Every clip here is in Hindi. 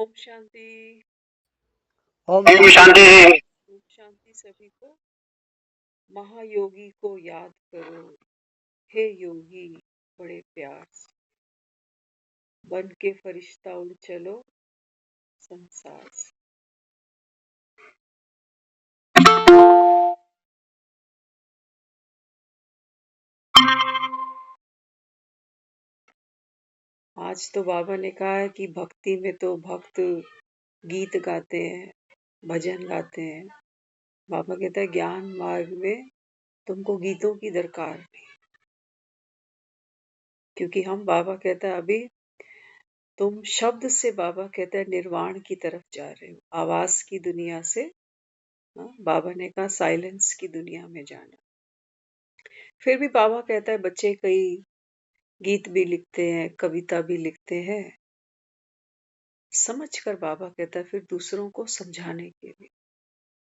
ओम शांति। ओम ओम शांति। शांति। ओम शांति सभी को। महायोगी को याद करो, हे योगी बड़े प्यार से, बन के फरिश्ता उड़ चलो संसार से। आज तो बाबा ने कहा है कि भक्ति में तो भक्त गीत गाते हैं, भजन गाते हैं। बाबा कहता है ज्ञान मार्ग में तुमको गीतों की दरकार नहीं, क्योंकि हम बाबा कहता है अभी तुम शब्द से, बाबा कहता है निर्वाण की तरफ जा रहे हो, आवाज की दुनिया से। बाबा ने कहा साइलेंस की दुनिया में जाना। फिर भी बाबा कहता है बच्चे कई गीत भी लिखते हैं, कविता भी लिखते हैं, समझ कर बाबा कहता है फिर दूसरों को समझाने के लिए।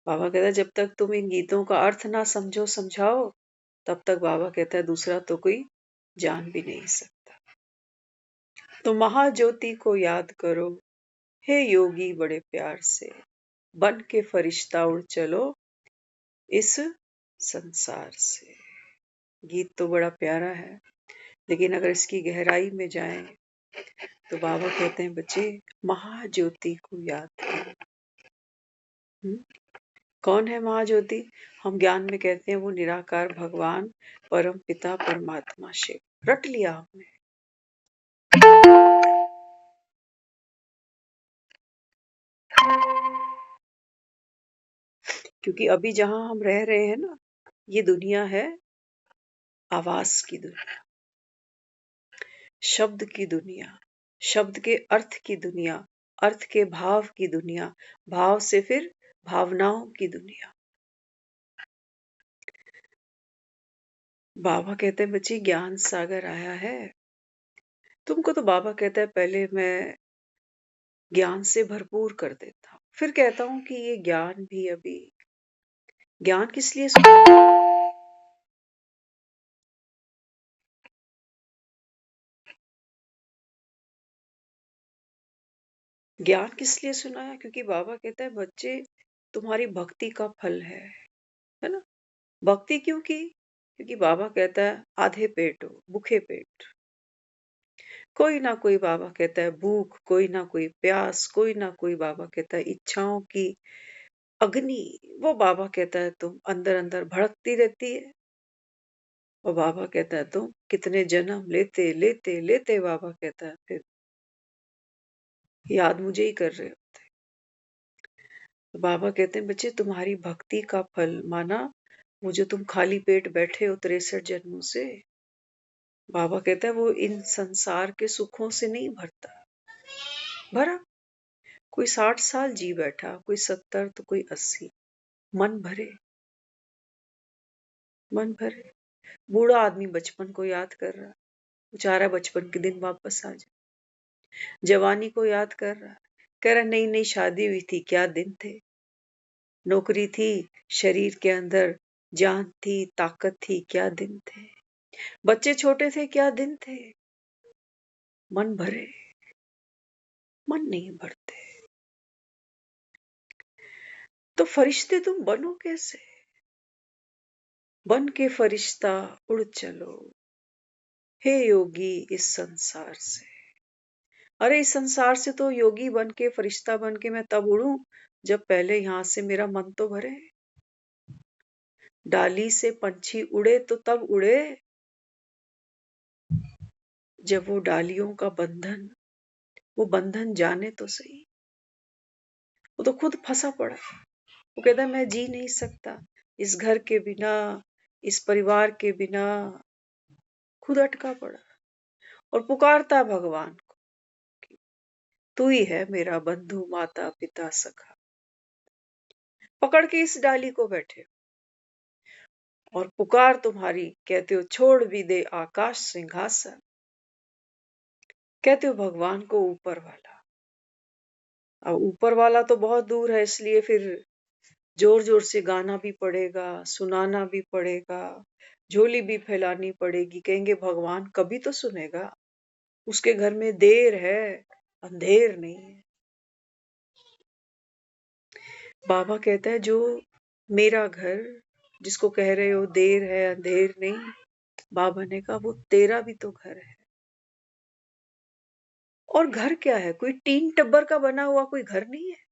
बाबा कहता है जब तक तुम इन गीतों का अर्थ ना समझो समझाओ, तब तक बाबा कहता है दूसरा तो कोई जान भी नहीं सकता। तो महाज्योति को याद करो, हे योगी बड़े प्यार से, बन के फरिश्ता उड़ चलो इस संसार से। गीत तो बड़ा प्यारा है, लेकिन अगर इसकी गहराई में जाएं तो बाबा कहते हैं बच्चे महाज्योति को याद करो। कौन है महाज्योति? हम ज्ञान में कहते हैं वो निराकार भगवान परम पिता परमात्मा शिव। रट लिया हमने। क्योंकि अभी जहां हम रह रहे हैं ना, ये दुनिया है आवाज की दुनिया, शब्द की दुनिया, शब्द के अर्थ की दुनिया, अर्थ के भाव की दुनिया, भाव से फिर भावनाओं की दुनिया। बाबा कहते हैं बच्ची ज्ञान सागर आया है तुमको, तो बाबा कहता है पहले मैं ज्ञान से भरपूर कर देता हूं, फिर कहता हूं कि ये ज्ञान भी अभी ज्ञान किस लिए ज्ञान किस लिए सुनाया? क्योंकि बाबा कहता है बच्चे तुम्हारी भक्ति का फल है ना। भक्ति क्यों की? क्योंकि बाबा कहता है आधे पेट हो, भूखे पेट, कोई ना कोई बाबा कहता है भूख, कोई ना कोई प्यास, कोई ना कोई बाबा कहता है इच्छाओं की अग्नि, वो बाबा कहता है तुम अंदर अंदर भड़कती रहती है। और बाबा कहता है तुम कितने जन्म लेते लेते लेते, बाबा कहता है फिर याद मुझे ही कर रहे होते। तो बाबा कहते हैं बच्चे तुम्हारी भक्ति का फल माना वो जो तुम खाली पेट बैठे हो 63 जन्मों से, बाबा कहता है वो इन संसार के सुखों से नहीं भरा। कोई 60 साल जी बैठा, कोई 70 तो कोई 80। मन भरे, मन भरे। बूढ़ा आदमी बचपन को याद कर रहा, वो चाह रहा बचपन के दिन वापस आ जाए। जवानी को याद कर रहा, कह रहा नई नई शादी हुई थी क्या दिन थे, नौकरी थी, शरीर के अंदर जान थी, ताकत थी, क्या दिन थे। बच्चे छोटे थे क्या दिन थे। मन भरे, मन नहीं भरते। तो फरिश्ते तुम बनो कैसे? बन के फरिश्ता उड़ चलो, हे योगी इस संसार से। अरे इस संसार से तो योगी बन के फरिश्ता बन के मैं तब उड़ूं जब पहले यहां से मेरा मन तो भरे। डाली से पंछी उड़े तो तब उड़े जब वो डालियों का बंधन, वो बंधन जाने तो सही। वो तो खुद फंसा पड़ा, वो कहता है मैं जी नहीं सकता इस घर के बिना, इस परिवार के बिना। खुद अटका पड़ा और पुकारता भगवान को, तू ही है मेरा बंधु माता पिता सखा। पकड़ के इस डाली को बैठे और पुकार तुम्हारी कहते हो छोड़ भी दे आकाश सिंहासन, कहते हो भगवान को ऊपर वाला। अब ऊपर वाला तो बहुत दूर है, इसलिए फिर जोर जोर से गाना भी पड़ेगा, सुनाना भी पड़ेगा, झोली भी फैलानी पड़ेगी। कहेंगे भगवान कभी तो सुनेगा, उसके घर में देर है अंधेर नहीं है। बाबा कहता है जो मेरा घर, जिसको कह रहे हो देर है अंधेर नहीं, बाबा ने कहा वो तेरा भी तो घर है। और घर क्या है? कोई टीन टब्बर का बना हुआ कोई घर नहीं है।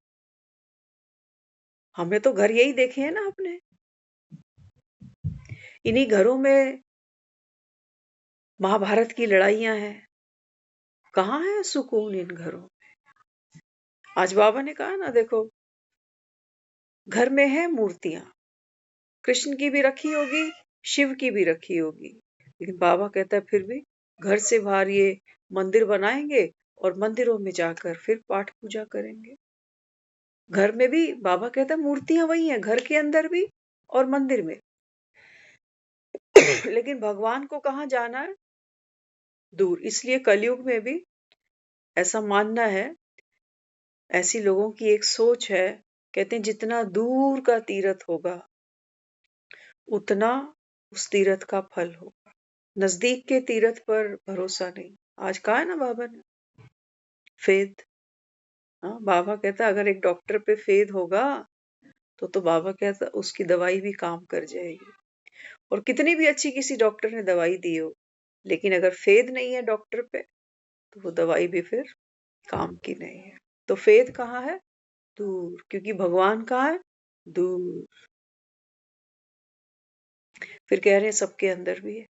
हमने तो घर यही देखे हैं ना अपने। इन्हीं घरों में महाभारत की लड़ाइयां हैं। कहाँ है सुकून इन घरों में? आज बाबा ने कहा ना, देखो घर में है मूर्तियां, कृष्ण की भी रखी होगी, शिव की भी रखी होगी, लेकिन बाबा कहता है फिर भी घर से बाहर ये मंदिर बनाएंगे और मंदिरों में जाकर फिर पाठ पूजा करेंगे। घर में भी बाबा कहता है मूर्तियां वही हैं, घर के अंदर भी और मंदिर में। लेकिन भगवान को कहाँ जाना है? दूर। इसलिए कलयुग में भी ऐसा मानना है, ऐसी लोगों की एक सोच है, कहते हैं जितना दूर का तीर्थ होगा उतना उस तीर्थ का फल होगा। नजदीक के तीर्थ पर भरोसा नहीं। आज कहा है ना बाबा ने, फेद। हाँ, बाबा कहता अगर एक डॉक्टर पे फेद होगा तो बाबा कहता उसकी दवाई भी काम कर जाएगी। और कितनी भी अच्छी किसी डॉक्टर ने दवाई दी हो, लेकिन अगर फेद नहीं है डॉक्टर पे तो वो दवाई भी फिर काम की नहीं है। तो फेद कहाँ है? दूर। क्योंकि भगवान कहाँ है? दूर। फिर कह रहे हैं सबके अंदर भी है।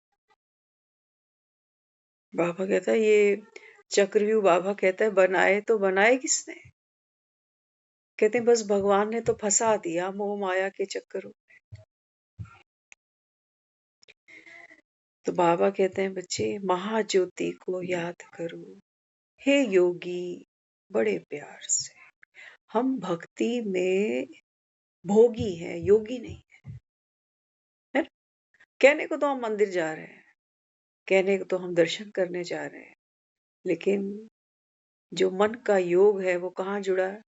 बाबा कहता है ये चक्रव्यूह, बाबा कहता है बनाए तो बनाए किसने? कहते हैं बस भगवान ने तो फंसा दिया मोह माया के चक्करों। तो बाबा कहते हैं बच्चे महाज्योति को याद करो, हे योगी बड़े प्यार से। हम भक्ति में भोगी हैं, योगी नहीं है ना? कहने को तो हम मंदिर जा रहे हैं, कहने को तो हम दर्शन करने जा रहे हैं, लेकिन जो मन का योग है वो कहाँ जुड़ा है?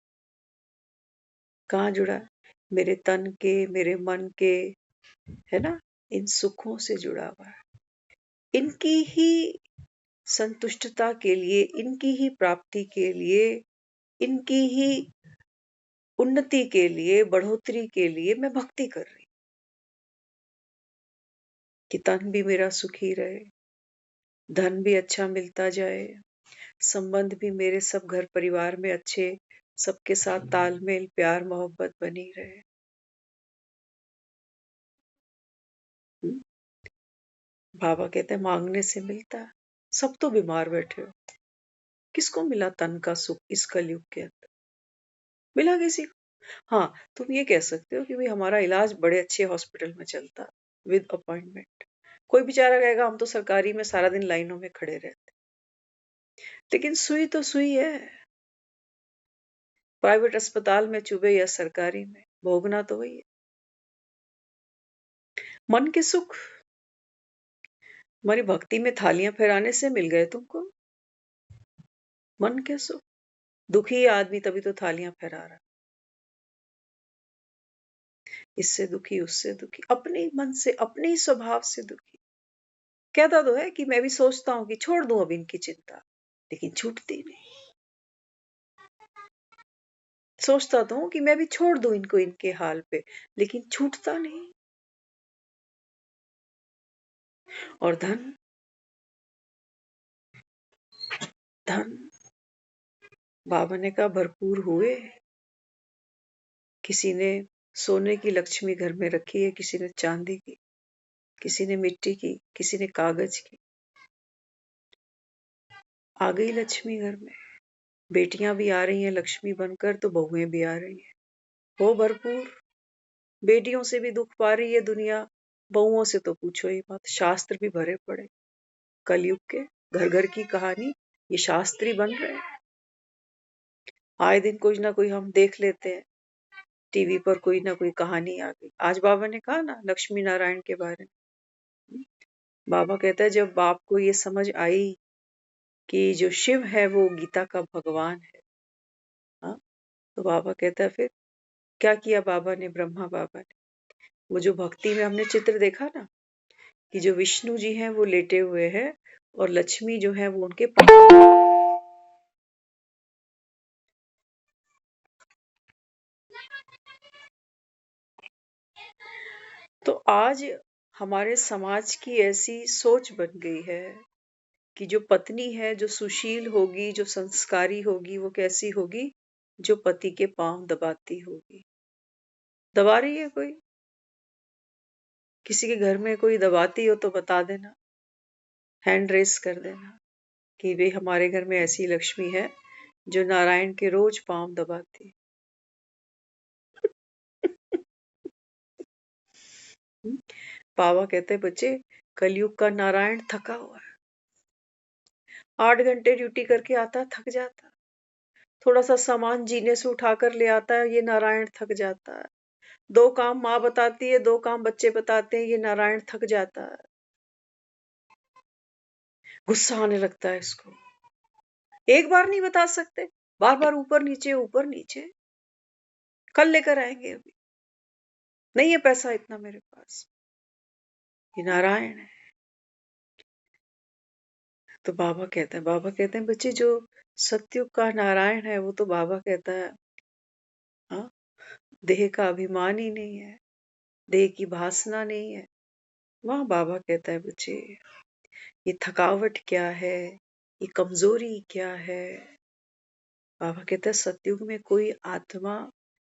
कहाँ जुड़ा है? मेरे तन के, मेरे मन के, है ना, इन सुखों से जुड़ा हुआ है। इनकी ही संतुष्टता के लिए, इनकी ही प्राप्ति के लिए, इनकी ही उन्नति के लिए, बढ़ोतरी के लिए मैं भक्ति कर रही, कि तन भी मेरा सुखी रहे, धन भी अच्छा मिलता जाए, संबंध भी मेरे सब घर परिवार में अच्छे, सबके साथ तालमेल प्यार मोहब्बत बनी रहे। हम्म? बाबा कहते हैं मांगने से मिलता है। सब तो बीमार बैठे हो, किसको मिला तन का सुख इस कलयुग के अंदर? मिला किसी को? हाँ, तुम ये कह सकते हो कि भाई हमारा इलाज बड़े अच्छे हॉस्पिटल में चलता विद अपॉइंटमेंट। कोई बेचारा कहेगा हम तो सरकारी में सारा दिन लाइनों में खड़े रहते, लेकिन सुई तो सुई है। प्राइवेट अस्पताल में चुभे या सरकारी में, भोगना तो वही है। मन के सुख हमारी भक्ति में थालियां फहराने से मिल गए तुमको। मन के सुख, दुखी आदमी तभी तो थालियां फहरा रहा, इससे दुखी उससे दुखी, अपने मन से अपने ही स्वभाव से दुखी। कहता तो है कि मैं भी सोचता हूं कि छोड़ दूं अब इनकी चिंता, लेकिन छूटती नहीं। सोचता तो हूं कि मैं भी छोड़ दूं इनको इनके हाल पे, लेकिन छूटता नहीं। और धन, धन बाबा ने कहा भरपूर हुए। किसी ने सोने की लक्ष्मी घर में रखी है, किसी ने चांदी की, किसी ने मिट्टी की, किसी ने कागज की। आ गई लक्ष्मी घर में, बेटियां भी आ रही हैं लक्ष्मी बनकर, तो बहुएं भी आ रही हैं। हो भरपूर। बेटियों से भी दुख पा रही है दुनिया, बहुओं से तो पूछो ही मत। शास्त्र भी भरे पड़े कलयुग के, घर घर की कहानी, ये शास्त्री बन रहे हैं। आए दिन कुछ ना कोई हम देख लेते हैं, टीवी पर कोई ना कोई कहानी आ गई। आज बाबा ने कहा ना लक्ष्मी नारायण के बारे में। बाबा कहता है जब बाप को ये समझ आई कि जो शिव है वो गीता का भगवान है, हाँ, तो बाबा कहता है फिर क्या किया बाबा ने, ब्रह्मा बाबा ने, वो जो भक्ति में हमने चित्र देखा ना, कि जो विष्णु जी हैं वो लेटे हुए हैं और लक्ष्मी जो है वो उनके पास, तो आज हमारे समाज की ऐसी सोच बन गई है कि जो पत्नी है, जो सुशील होगी, जो संस्कारी होगी, वो कैसी होगी? जो पति के पांव दबाती होगी। दबा रही है कोई? किसी के घर में कोई दबाती हो तो बता देना, हैंड रेस कर देना कि वे हमारे घर में ऐसी लक्ष्मी है जो नारायण के रोज पांव दबाती है। बाबा कहते हैं, बच्चे कलयुग का नारायण थका हुआ है, 8 घंटे ड्यूटी करके आता है, थक जाता है। थोड़ा सा सामान जीने से उठाकर ले आता है, ये नारायण थक जाता है। 2 काम माँ बताती है, 2 काम बच्चे बताते हैं, ये नारायण थक जाता है। गुस्सा आने लगता है इसको। एक बार नहीं बता सकते, बार बार ऊपर नीचे। कल लेकर आएंगे, अभी नहीं है पैसा इतना मेरे पास। ये नारायण है। तो बाबा कहते हैं बच्चे जो सतयुग का नारायण है वो तो बाबा कहता है, हाँ, देह का अभिमान ही नहीं है, देह की भासना नहीं है। वहां बाबा कहता है बच्चे ये थकावट क्या है, ये कमजोरी क्या है। बाबा कहता है सतयुग में कोई आत्मा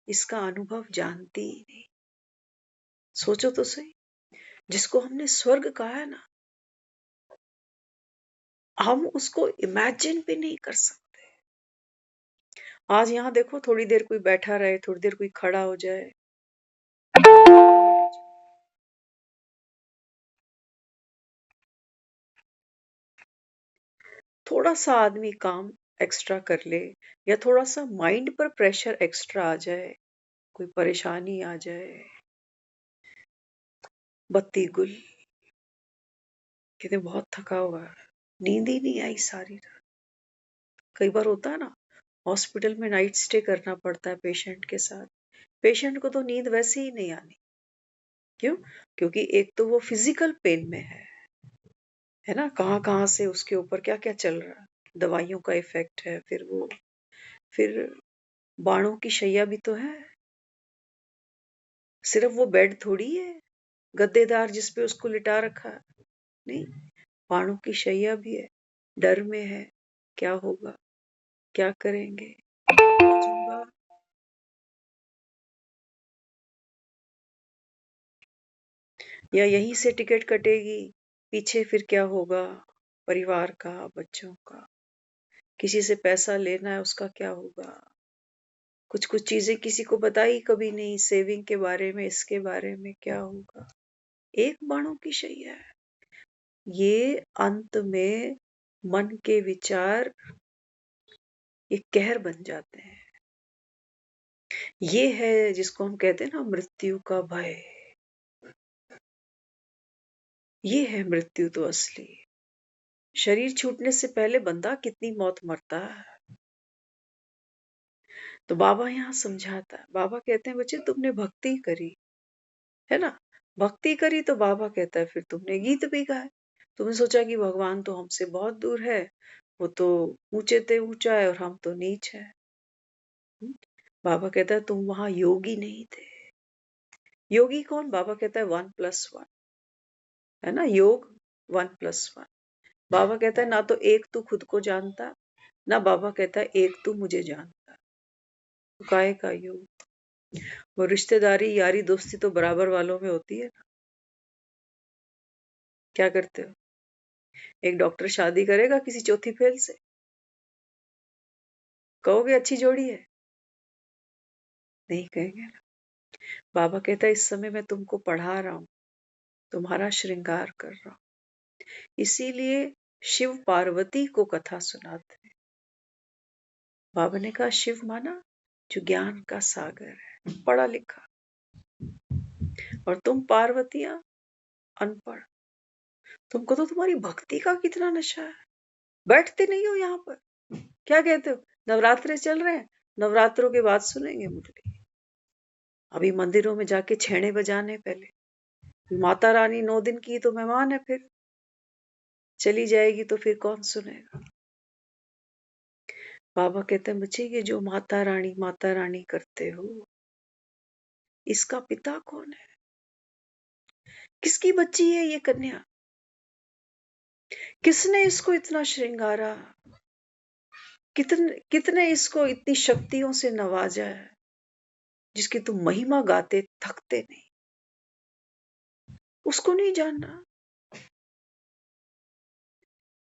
इसका अनुभव जानती ही नहीं। सोचो तो सही, जिसको हमने स्वर्ग कहा है ना, हम उसको इमेजिन भी नहीं कर सकते। आज यहाँ देखो, थोड़ी देर कोई बैठा रहे, थोड़ी देर कोई खड़ा हो जाए, थोड़ा सा आदमी काम एक्स्ट्रा कर ले, या थोड़ा सा माइंड पर प्रेशर एक्स्ट्रा आ जाए, कोई परेशानी आ जाए, बत्ती गुल, कहते बहुत थका हुआ है, नींद ही नहीं आई सारी रात। कई बार होता है ना, हॉस्पिटल में नाइट स्टे करना पड़ता है पेशेंट के साथ। पेशेंट को तो नींद वैसे ही नहीं आनी। क्यों? क्योंकि एक तो वो फिजिकल पेन में है ना, कहाँ कहाँ से उसके ऊपर क्या क्या चल रहा है, दवाइयों का इफेक्ट है, फिर बाणों की शैया भी तो है। सिर्फ वो बेड थोड़ी है गद्देदार जिसपे उसको लिटा रखा है, नहीं, बाणों की शैया भी है। डर में है, क्या होगा, क्या करेंगे, बचूंगा? या यहीं से टिकट कटेगी, पीछे फिर क्या होगा, परिवार का, बच्चों का, किसी से पैसा लेना है उसका क्या होगा। कुछ कुछ चीजें किसी को बताई कभी नहीं, सेविंग के बारे में, इसके बारे में क्या होगा। एक बाणों की शैया है। ये अंत में मन के विचार एक कहर बन जाते हैं। ये है जिसको हम कहते हैं ना मृत्यु का भय। ये है मृत्यु तो असली। शरीर छूटने से पहले बंदा कितनी मौत मरता है। तो बाबा यहाँ समझाता है, बाबा कहते हैं बच्चे तुमने भक्ति करी है ना, भक्ति करी तो बाबा कहता है फिर तुमने गीत भी गाए। तुमने सोचा कि भगवान तो हमसे बहुत दूर है, वो तो ऊंचे ते ऊंचा है और हम तो नीच है। बाबा कहता है तुम वहां योगी नहीं थे। योगी कौन? बाबा कहता है 1+1, है ना, योग 1+1। बाबा कहता है ना तो एक तू खुद को जानता, ना बाबा कहता है एक तू मुझे जानता। तो काहे का योग? वो रिश्तेदारी यारी दोस्ती तो बराबर वालों में होती है ना। क्या करते हो? एक डॉक्टर शादी करेगा किसी चौथी फेल से, कहोगे अच्छी जोड़ी है? नहीं कहेंगे ना। बाबा कहता है इस समय मैं तुमको पढ़ा रहा हूं, तुम्हारा श्रृंगार कर रहा हूं, इसीलिए शिव पार्वती को कथा सुनाते हैं। बाबा ने कहा शिव माना जो ज्ञान का सागर है, पढ़ा लिखा, और तुम पार्वतियां अनपढ़। तुमको तो तुम्हारी भक्ति का कितना नशा है, बैठते नहीं हो यहाँ पर। क्या कहते हो? नवरात्रे चल रहे हैं, नवरात्रों के बाद सुनेंगे मुरली। अभी मंदिरों में जाके छेने बजाने पहले। माता रानी 9 दिन की तो मेहमान है, फिर चली जाएगी तो फिर कौन सुनेगा। बाबा कहते हैं बच्चे ये जो माता रानी करते हो, इसका पिता कौन है? किसकी बच्ची है ये कन्या? किसने इसको इतना श्रृंगारा? कितने इसको इतनी शक्तियों से नवाजा है, जिसकी तुम महिमा गाते थकते नहीं? उसको नहीं जानना?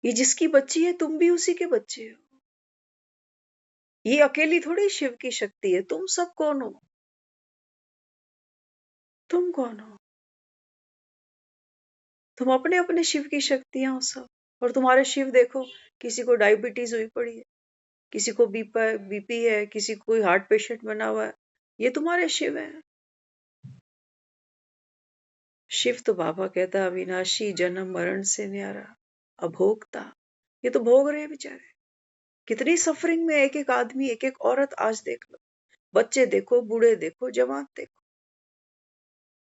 ये जिसकी बच्ची है, तुम भी उसी के बच्चे हो। ये अकेली थोड़ी शिव की शक्ति है। तुम सब कौन हो? तुम कौन हो? तुम अपने अपने शिव की शक्तियां हो सब। और तुम्हारे शिव देखो, किसी को डायबिटीज हुई पड़ी है, किसी को बीपी है, किसी को कोई हार्ट पेशेंट बना हुआ है। ये तुम्हारे शिव हैं। शिव तो बाबा कहता है अविनाशी, जन्म मरण से न्यारा, अभोक्ता। ये तो भोग रहे हैं बेचारे। कितनी सफरिंग में एक एक आदमी, एक एक औरत। आज देख लो, बच्चे देखो, बूढ़े देखो, जवान देखो।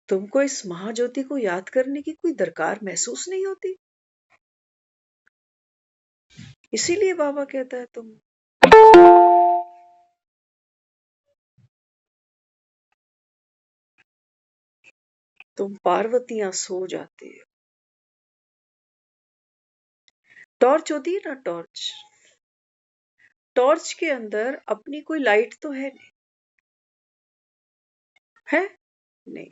तुमको इस महाज्योति को याद करने की कोई दरकार महसूस नहीं होती? इसीलिए बाबा कहता है तुम पार्वतियां सो जाते हो। टॉर्च होती है ना, टॉर्च। टॉर्च के अंदर अपनी कोई लाइट तो है नहीं, है नहीं।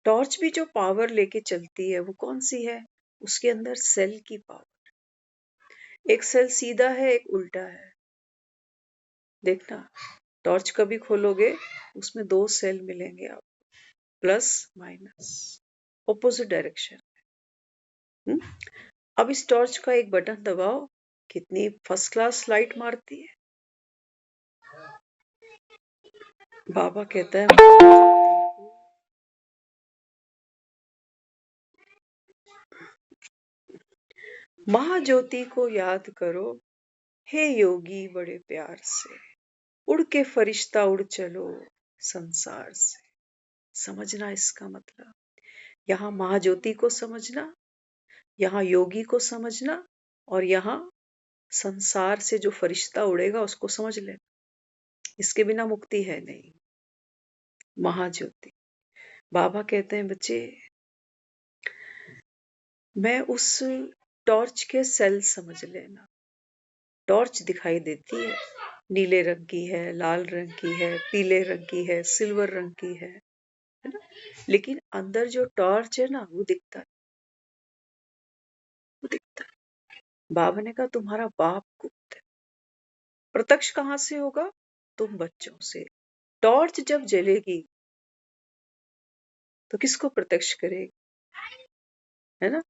टॉर्च भी जो पावर लेके चलती है वो कौन सी है? उसके अंदर सेल की पावर। एक सेल सीधा है, एक उल्टा है। देखना, टॉर्च कभी खोलोगे, उसमें दो सेल मिलेंगे आपको, प्लस माइनस, ऑपोजिट डायरेक्शन। अब इस टॉर्च का एक बटन दबाओ, कितनी फर्स्ट क्लास लाइट मारती है। बाबा कहता है महाज्योति को याद करो, हे योगी बड़े प्यार से, उड़ के फरिश्ता उड़ चलो संसार से। समझना इसका मतलब, यहाँ महाज्योति को समझना, यहाँ योगी को समझना, और यहाँ संसार से जो फरिश्ता उड़ेगा उसको समझ लेना। इसके बिना मुक्ति है नहीं। महाज्योति। बाबा कहते हैं बच्चे, मैं उस टॉर्च के सेल समझ लेना। टॉर्च दिखाई देती है, नीले रंग की है, लाल रंग की है, पीले रंग की है, सिल्वर रंग की है ना? लेकिन अंदर जो टॉर्च है ना, वो दिखता है, वो दिखता है। बाबा ने कहा तुम्हारा बाप गुप्त है। प्रत्यक्ष कहां से होगा? तुम बच्चों से। टॉर्च जब जलेगी तो किसको प्रत्यक्ष करेगी? है ना?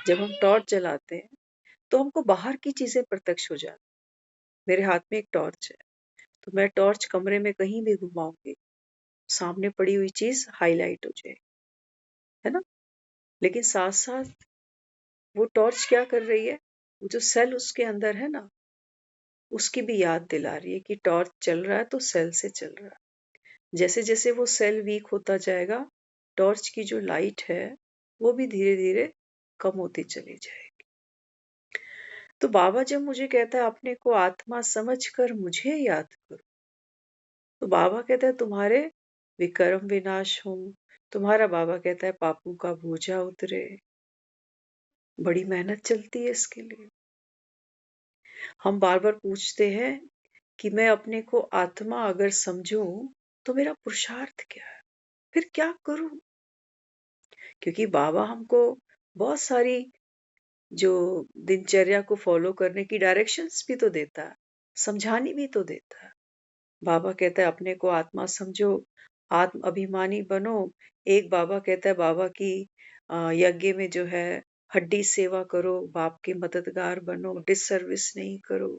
जब हम टॉर्च जलाते हैं तो हमको बाहर की चीजें प्रत्यक्ष हो जाती। मेरे हाथ में एक टॉर्च है, तो मैं टॉर्च कमरे में कहीं भी घुमाऊंगी, सामने पड़ी हुई चीज हाईलाइट हो जाएगी, है ना? लेकिन साथ साथ वो टॉर्च क्या कर रही है? वो जो सेल उसके अंदर है ना, उसकी भी याद दिला रही है कि टॉर्च चल रहा है तो सेल से चल रहा है। जैसे जैसे वो सेल वीक होता जाएगा, टॉर्च की जो लाइट है वो भी धीरे धीरे कम होती चली जाएगी। तो बाबा जब मुझे कहता है अपने को आत्मा समझकर मुझे याद करो, तो बाबा कहता है तुम्हारे विकर्म विनाश हो। तुम्हारा बाबा कहता है पापों का बोझा उतरे। बड़ी मेहनत चलती है इसके लिए। हम बार बार पूछते हैं कि मैं अपने को आत्मा अगर समझूं तो मेरा पुरुषार्थ क्या है, फिर क्या करूं? क्योंकि बाबा हमको बहुत सारी जो दिनचर्या को फॉलो करने की डायरेक्शंस भी तो देता है, समझानी भी तो देता है। बाबा कहता है अपने को आत्मा समझो, आत्म अभिमानी बनो। एक बाबा कहता है बाबा की यज्ञ में जो है हड्डी सेवा करो, बाप के मददगार बनो, डिससर्विस नहीं करो।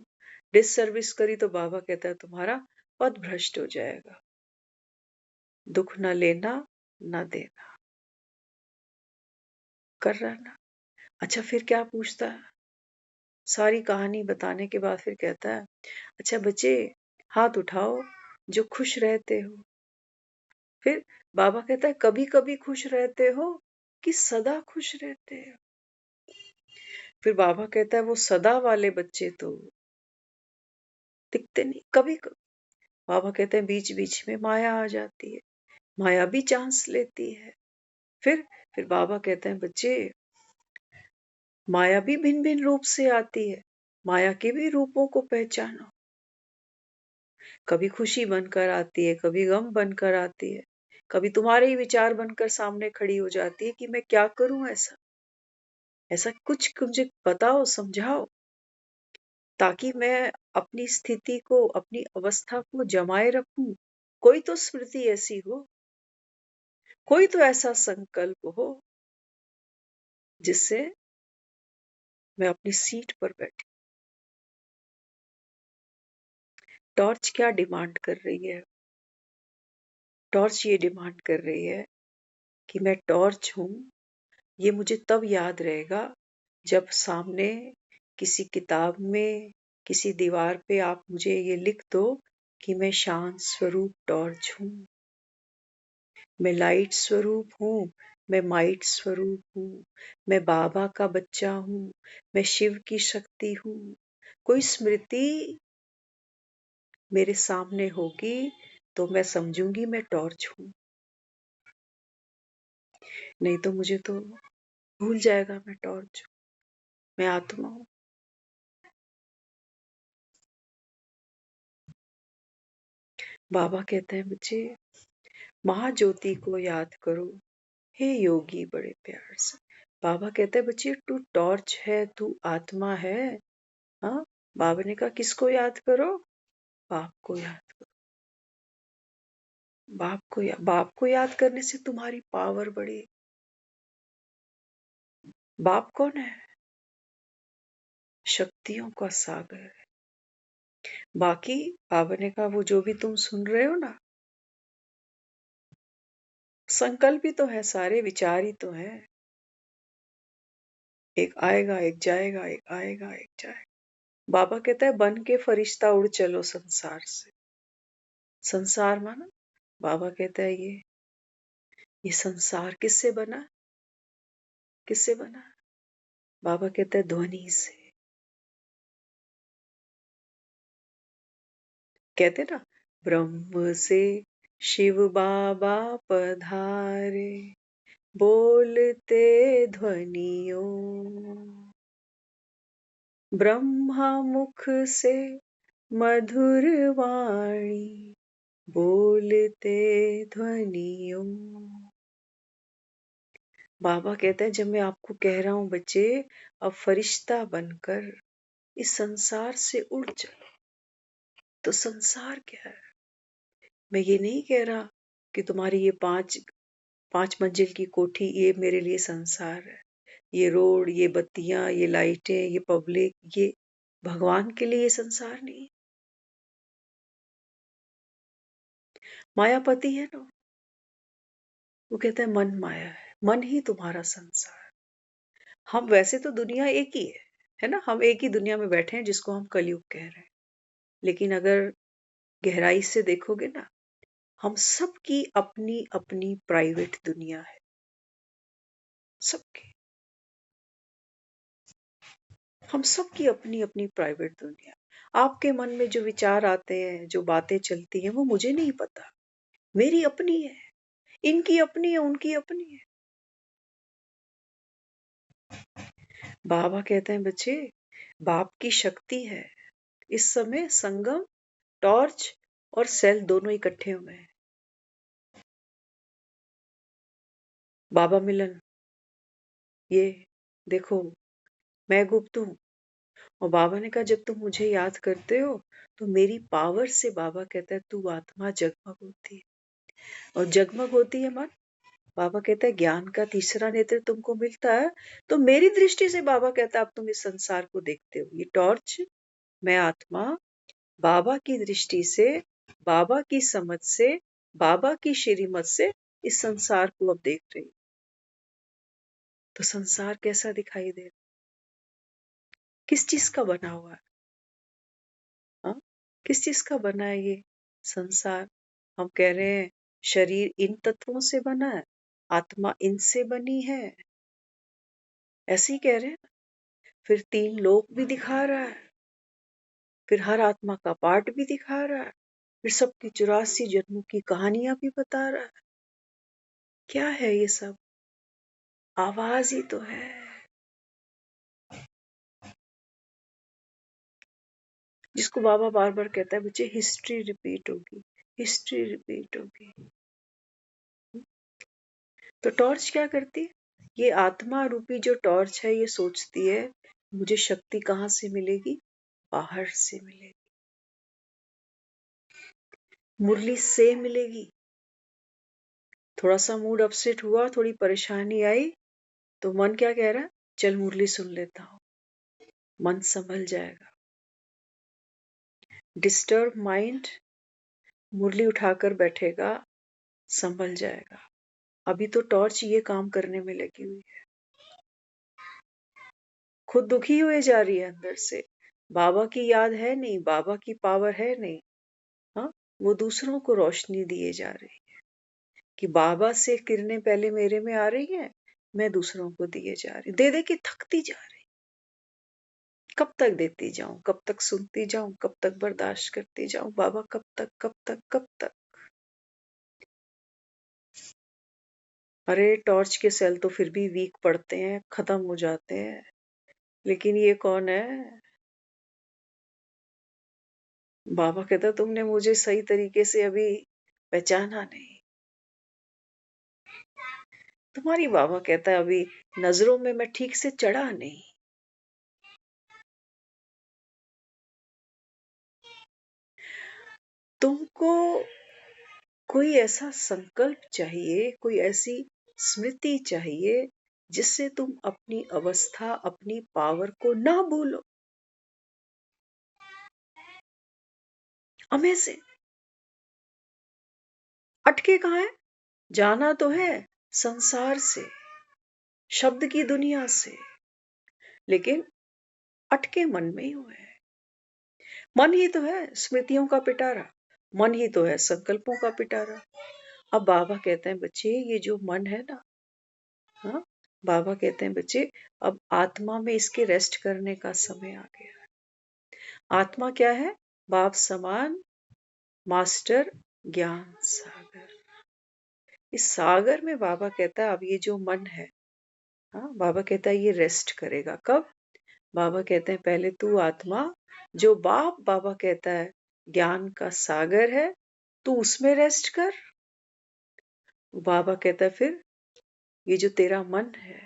डिससर्विस करी तो बाबा कहता है तुम्हारा पद भ्रष्ट हो जाएगा। दुख न लेना न देना, कर रहा ना? अच्छा, फिर क्या पूछता है? सारी कहानी बताने के बाद फिर कहता है अच्छा बच्चे, हाथ उठाओ जो खुश रहते हो। फिर बाबा कहता है कभी कभी खुश रहते हो कि सदा खुश रहते हो? फिर बाबा कहता है वो सदा वाले बच्चे तो दिखते नहीं, कभी कभी। बाबा कहते हैं बीच बीच में माया आ जाती है, माया भी चांस लेती है। फिर फिर बाबा कहते हैं बच्चे, माया भी भिन्न भिन्न रूप से आती है, माया के भी रूपों को पहचानो। कभी खुशी बनकर आती है, कभी गम बनकर आती है, कभी तुम्हारे ही विचार बनकर सामने खड़ी हो जाती है कि मैं क्या करूं, ऐसा ऐसा कुछ मुझे बताओ, समझाओ, ताकि मैं अपनी स्थिति को, अपनी अवस्था को जमाए रखूं। कोई तो स्मृति ऐसी हो, कोई तो ऐसा संकल्प हो जिससे मैं अपनी सीट पर बैठी। टॉर्च क्या डिमांड कर रही है? टॉर्च ये डिमांड कर रही है कि मैं टॉर्च हूं। ये मुझे तब याद रहेगा जब सामने किसी किताब में, किसी दीवार पे आप मुझे ये लिख दो कि मैं शांत स्वरूप टॉर्च हूं, मैं लाइट स्वरूप हूँ, मैं माइट स्वरूप हूँ, मैं बाबा का बच्चा हूँ, मैं शिव की शक्ति हूँ। कोई स्मृति मेरे सामने होगी तो मैं समझूंगी मैं टॉर्च हूँ, नहीं तो मुझे तो भूल जाएगा मैं टॉर्च हूँ, मैं आत्मा हूँ। बाबा कहते हैं बच्चे, महाज्योति को याद करो, हे योगी बड़े प्यार से। बाबा कहते हैं बच्चे, तू टॉर्च है, तू आत्मा है। हाँ, बाबा ने कहा किसको याद करो? बाप को याद करो। बाप को याद करने से तुम्हारी पावर बढ़ेगी। बाप कौन है? शक्तियों का सागर है। बाकी बाबा ने कहा वो जो भी तुम सुन रहे हो ना, संकल्प ही तो है, सारे विचार ही तो है। एक आएगा एक जाएगा, एक आएगा एक जाएगा। बाबा कहता है बन के फरिश्ता उड़ चलो संसार से। संसार माना, बाबा कहता है ये संसार किससे बना? किससे बना? बाबा कहता है ध्वनि से। कहते ना, ब्रह्म से शिव बाबा पधारे, बोलते ध्वनियों, ब्रह्मा मुख से मधुर वाणी, बोलते ध्वनियों। बाबा कहता है जब मैं आपको कह रहा हूं बच्चे, अब फरिश्ता बनकर इस संसार से उड़ चलो, तो संसार क्या है? मैं ये नहीं कह रहा कि तुम्हारी ये पांच पांच मंजिल की कोठी ये मेरे लिए संसार है, ये रोड, ये बत्तियां, ये लाइटें, ये पब्लिक, ये भगवान के लिए ये संसार नहीं। मायापति है ना, वो कहता है मन माया है, मन ही तुम्हारा संसार। हम वैसे तो दुनिया एक ही है ना, हम एक ही दुनिया में बैठे हैं जिसको हम कलयुग कह रहे हैं, लेकिन अगर गहराई से देखोगे ना, हम सबकी अपनी अपनी प्राइवेट दुनिया है, सबकी, हम सबकी अपनी अपनी प्राइवेट दुनिया। आपके मन में जो विचार आते हैं, जो बातें चलती हैं, वो मुझे नहीं पता, मेरी अपनी है, इनकी अपनी है, उनकी अपनी है। बाबा कहते हैं बच्चे, बाप की शक्ति है, इस समय संगम, टॉर्च और सेल दोनों इकट्ठे हुए हैं। बाबा मिलन, ये देखो, मैं गुप्त हूँ। और बाबा ने कहा जब तुम मुझे याद करते हो तो मेरी पावर से, बाबा कहता है, तू आत्मा जगमग होती है। और जगमग होती है मन, बाबा कहता है ज्ञान का तीसरा नेत्र तुमको मिलता है। तो मेरी दृष्टि से बाबा कहता है अब तुम इस संसार को देखते हो, ये टॉर्च, मैं आत्मा, बाबा की दृष्टि से, बाबा की समझ से, बाबा की श्रीमत से इस संसार को अब देख रही हूं। तो संसार कैसा दिखाई दे रहा, किस चीज का बना हुआ है? हाँ? किस चीज का बना है ये संसार? हम कह रहे हैं शरीर इन तत्वों से बना है, आत्मा इनसे बनी है, ऐसे ही कह रहे हैं। फिर तीन लोक भी दिखा रहा है, फिर हर आत्मा का पार्ट भी दिखा रहा है, फिर सबकी 84 जन्मों की कहानियां भी बता रहा है। क्या है ये सब? आवाज ही तो है। जिसको बाबा बार बार कहता है बच्चे हिस्ट्री रिपीट होगी, हिस्ट्री रिपीट होगी। तो टॉर्च क्या करती है? ये आत्मा रूपी जो टॉर्च है ये सोचती है मुझे शक्ति कहाँ से मिलेगी? बाहर से मिलेगी, मुरली से मिलेगी। थोड़ा सा मूड अपसेट हुआ, थोड़ी परेशानी आई, तो मन क्या कह रहा है? चल मुरली सुन लेता हूं। मन संभल जाएगा। डिस्टर्ब माइंड मुरली उठाकर बैठेगा, संभल जाएगा। अभी तो टॉर्च ये काम करने में लगी हुई है, खुद दुखी हुए जा रही है अंदर से। बाबा की याद है नहीं, बाबा की पावर है नहीं। हाँ, वो दूसरों को रोशनी दिए जा रही है कि बाबा से किरणें पहले मेरे में आ रही है, मैं दूसरों को दिए जा रही, दे दे के थकती जा रही। कब तक देती जाऊं, कब तक सुनती जाऊं, कब तक बर्दाश्त करती जाऊं? बाबा कब तक, कब तक, कब तक? अरे टॉर्च के सेल तो फिर भी वीक पड़ते हैं, खत्म हो जाते हैं, लेकिन ये कौन है? बाबा कहता तुमने मुझे सही तरीके से अभी पहचाना नहीं। तुम्हारी बाबा कहता है अभी नजरों में मैं ठीक से चढ़ा नहीं। तुमको कोई ऐसा संकल्प चाहिए, कोई ऐसी स्मृति चाहिए जिससे तुम अपनी अवस्था, अपनी पावर को ना भूलो। अमेजिंग। अटके कहाँ है? जाना तो है संसार से, शब्द की दुनिया से, लेकिन अटके मन में ही हुए हैं। मन ही तो है स्मृतियों का पिटारा, मन ही तो है संकल्पों का पिटारा। अब बाबा कहते हैं बच्चे ये जो मन है ना, हाँ, बाबा कहते हैं बच्चे अब आत्मा में इसके रेस्ट करने का समय आ गया। आत्मा क्या है? बाप समान मास्टर ज्ञान सागर। इस सागर में बाबा कहता है अब ये जो मन है, हाँ, बाबा कहता है ये रेस्ट करेगा। कब? बाबा कहते हैं पहले तू आत्मा जो बाप बाबा कहता है ज्ञान का सागर है, तू उसमें रेस्ट कर। बाबा कहता है फिर ये जो तेरा मन है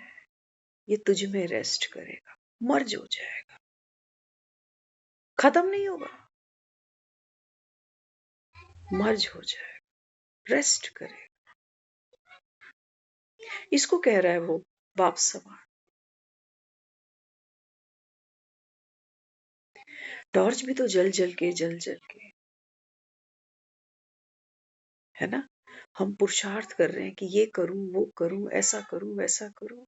ये तुझ में रेस्ट करेगा, मर्ज हो जाएगा, खत्म नहीं होगा, मर्ज हो जाएगा, रेस्ट करेगा। इसको कह रहा है वो बाप समान। टॉर्च भी तो जल जल के है ना। हम पुरुषार्थ कर रहे हैं कि ये करूं वो करूं, ऐसा करूं वैसा करूं।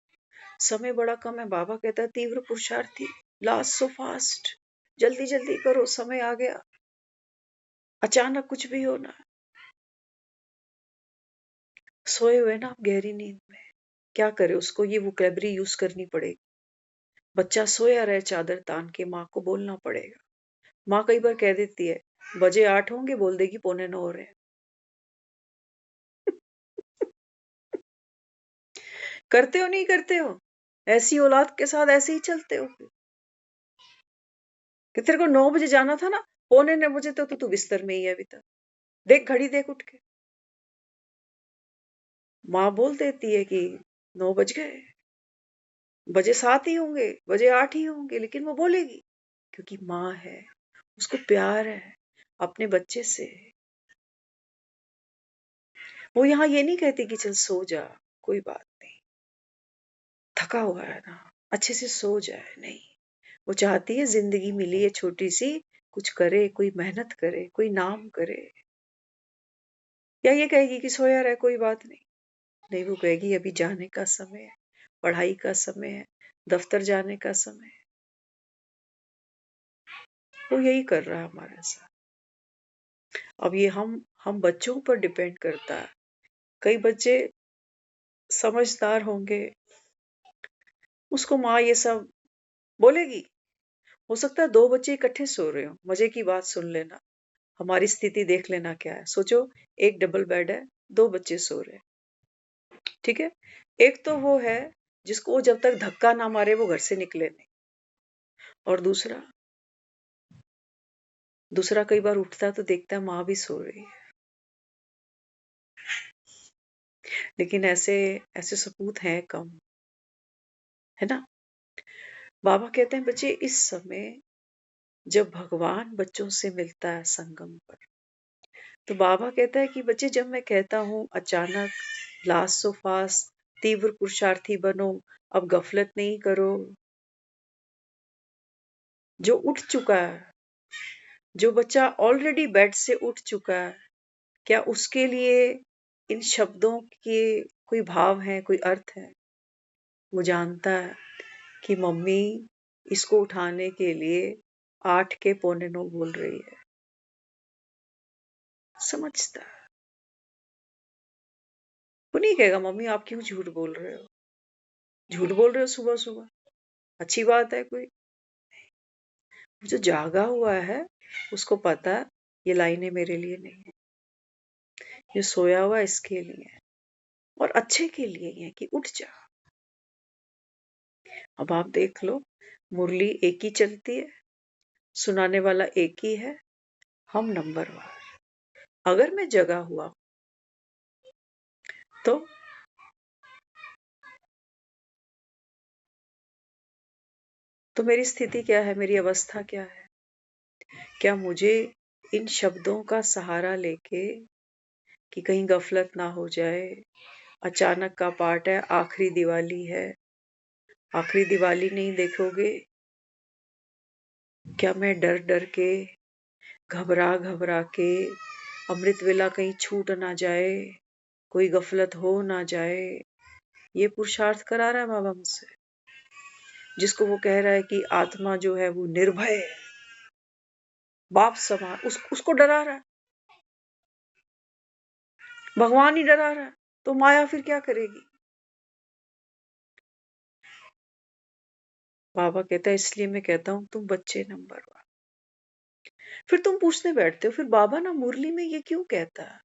समय बड़ा कम है। बाबा कहता है तीव्र पुरुषार्थी, लास्ट सो फास्ट, जल्दी जल्दी करो, समय आ गया, अचानक कुछ भी होना। सोए हुए ना आप गहरी नींद में, क्या करे उसको ये वोकैबरी यूज करनी पड़ेगी। बच्चा सोया रहे चादर तान के, माँ को बोलना पड़ेगा। माँ कई बार कह देती है बजे 8 होंगे, बोल देगी 8:45 हो रहे हैं। करते हो नहीं करते हो? ऐसी औलाद के साथ ऐसे ही चलते हो कि तेरे को 9 बजे जाना था ना, 8:45 तो तू बिस्तर में ही है अभी तक। देख घड़ी देख उठ के। माँ बोल देती है कि 9 बज गए, बजे 7 ही होंगे, बजे 8 ही होंगे, लेकिन वो बोलेगी क्योंकि माँ है, उसको प्यार है अपने बच्चे से। वो यहाँ ये नहीं कहती कि चल सो जा, कोई बात नहीं, थका हुआ है ना, अच्छे से सो जाए। नहीं, वो चाहती है जिंदगी मिली है छोटी सी, कुछ करे, कोई मेहनत करे, कोई नाम करे। या ये कहेगी कि सोया रहे कोई बात नहीं? नहीं, वो कहेगी अभी जाने का समय है, पढ़ाई का समय है, दफ्तर जाने का समय है। वो यही कर रहा है हमारे साथ। अब ये हम बच्चों पर डिपेंड करता है। कई बच्चे समझदार होंगे, उसको माँ ये सब बोलेगी। हो सकता है 2 बच्चे इकट्ठे सो रहे हो, मजे की बात सुन लेना, हमारी स्थिति देख लेना क्या है। सोचो एक डबल बेड है, 2 बच्चे सो रहे हैं, ठीक है। एक तो वो है जिसको वो जब तक धक्का ना मारे वो घर से निकले नहीं। और दूसरा कई बार उठता है तो देखता है माँ भी सो रही है। लेकिन ऐसे ऐसे सपूत हैं कम, है ना। बाबा कहते हैं बच्चे इस समय जब भगवान बच्चों से मिलता है संगम पर, तो बाबा कहता है कि बच्चे जब मैं कहता हूँ अचानक लास्ट सो फास्ट तीव्र पुरुषार्थी बनो, अब गफलत नहीं करो, जो उठ चुका है, जो बच्चा ऑलरेडी बेड से उठ चुका है, क्या उसके लिए इन शब्दों के कोई भाव है, कोई अर्थ है? वो जानता है कि मम्मी इसको उठाने के लिए 8 के पौने 9 बोल रही है। समझता है। वो नहीं कहेगा मम्मी आप क्यों झूठ बोल रहे हो, झूठ बोल रहे हो सुबह सुबह, अच्छी बात है कोई? जो जागा हुआ है उसको पता है ये लाइनें मेरे लिए नहीं है, ये सोया हुआ इसके लिए है और अच्छे के लिए ही है कि उठ जा। अब आप देख लो, मुरली एक ही चलती है, सुनाने वाला एक ही है, हम नंबरवार। अगर मैं जगा हुआ तो मेरी स्थिति क्या है, मेरी अवस्था क्या है? क्या मुझे इन शब्दों का सहारा लेके कि कहीं गफलत ना हो जाए, अचानक का पाठ है, आखिरी दिवाली है, आखिरी दिवाली नहीं देखोगे? क्या मैं डर डर के, घबरा घबरा के, अमृत वेला कहीं छूट ना जाए, कोई गफलत हो ना जाए, ये पुरुषार्थ करा रहा है बाबा मुझसे? जिसको वो कह रहा है कि आत्मा जो है वो निर्भय है, बाप समान, उसको डरा रहा है, भगवान ही डरा रहा है, तो माया फिर क्या करेगी? बाबा कहता है इसलिए मैं कहता हूं तुम बच्चे नंबर 1। फिर तुम पूछने बैठते हो फिर बाबा ना मुरली में ये क्यों कहता है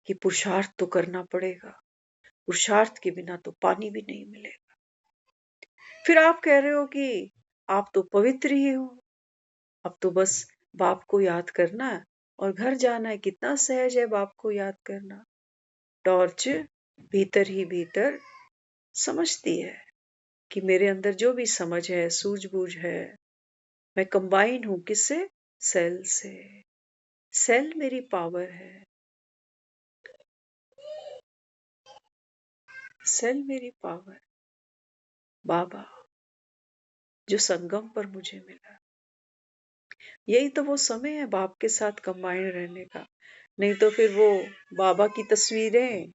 कि पुरुषार्थ तो करना पड़ेगा, पुरुषार्थ के बिना तो पानी भी नहीं मिलेगा। फिर आप कह रहे हो कि आप तो पवित्र ही हो, अब तो बस बाप को याद करना है और घर जाना है। कितना सहज है बाप को याद करना। टॉर्च भीतर ही भीतर समझती है कि मेरे अंदर जो भी समझ है, सूझबूझ है, मैं कंबाइन हूं किससे? सेल से। सेल मेरी पावर है, सेल मेरी पावर। बाबा जो संगम पर मुझे मिला, यही तो वो समय है बाप के साथ कंबाइन रहने का। नहीं तो फिर वो बाबा की तस्वीरें,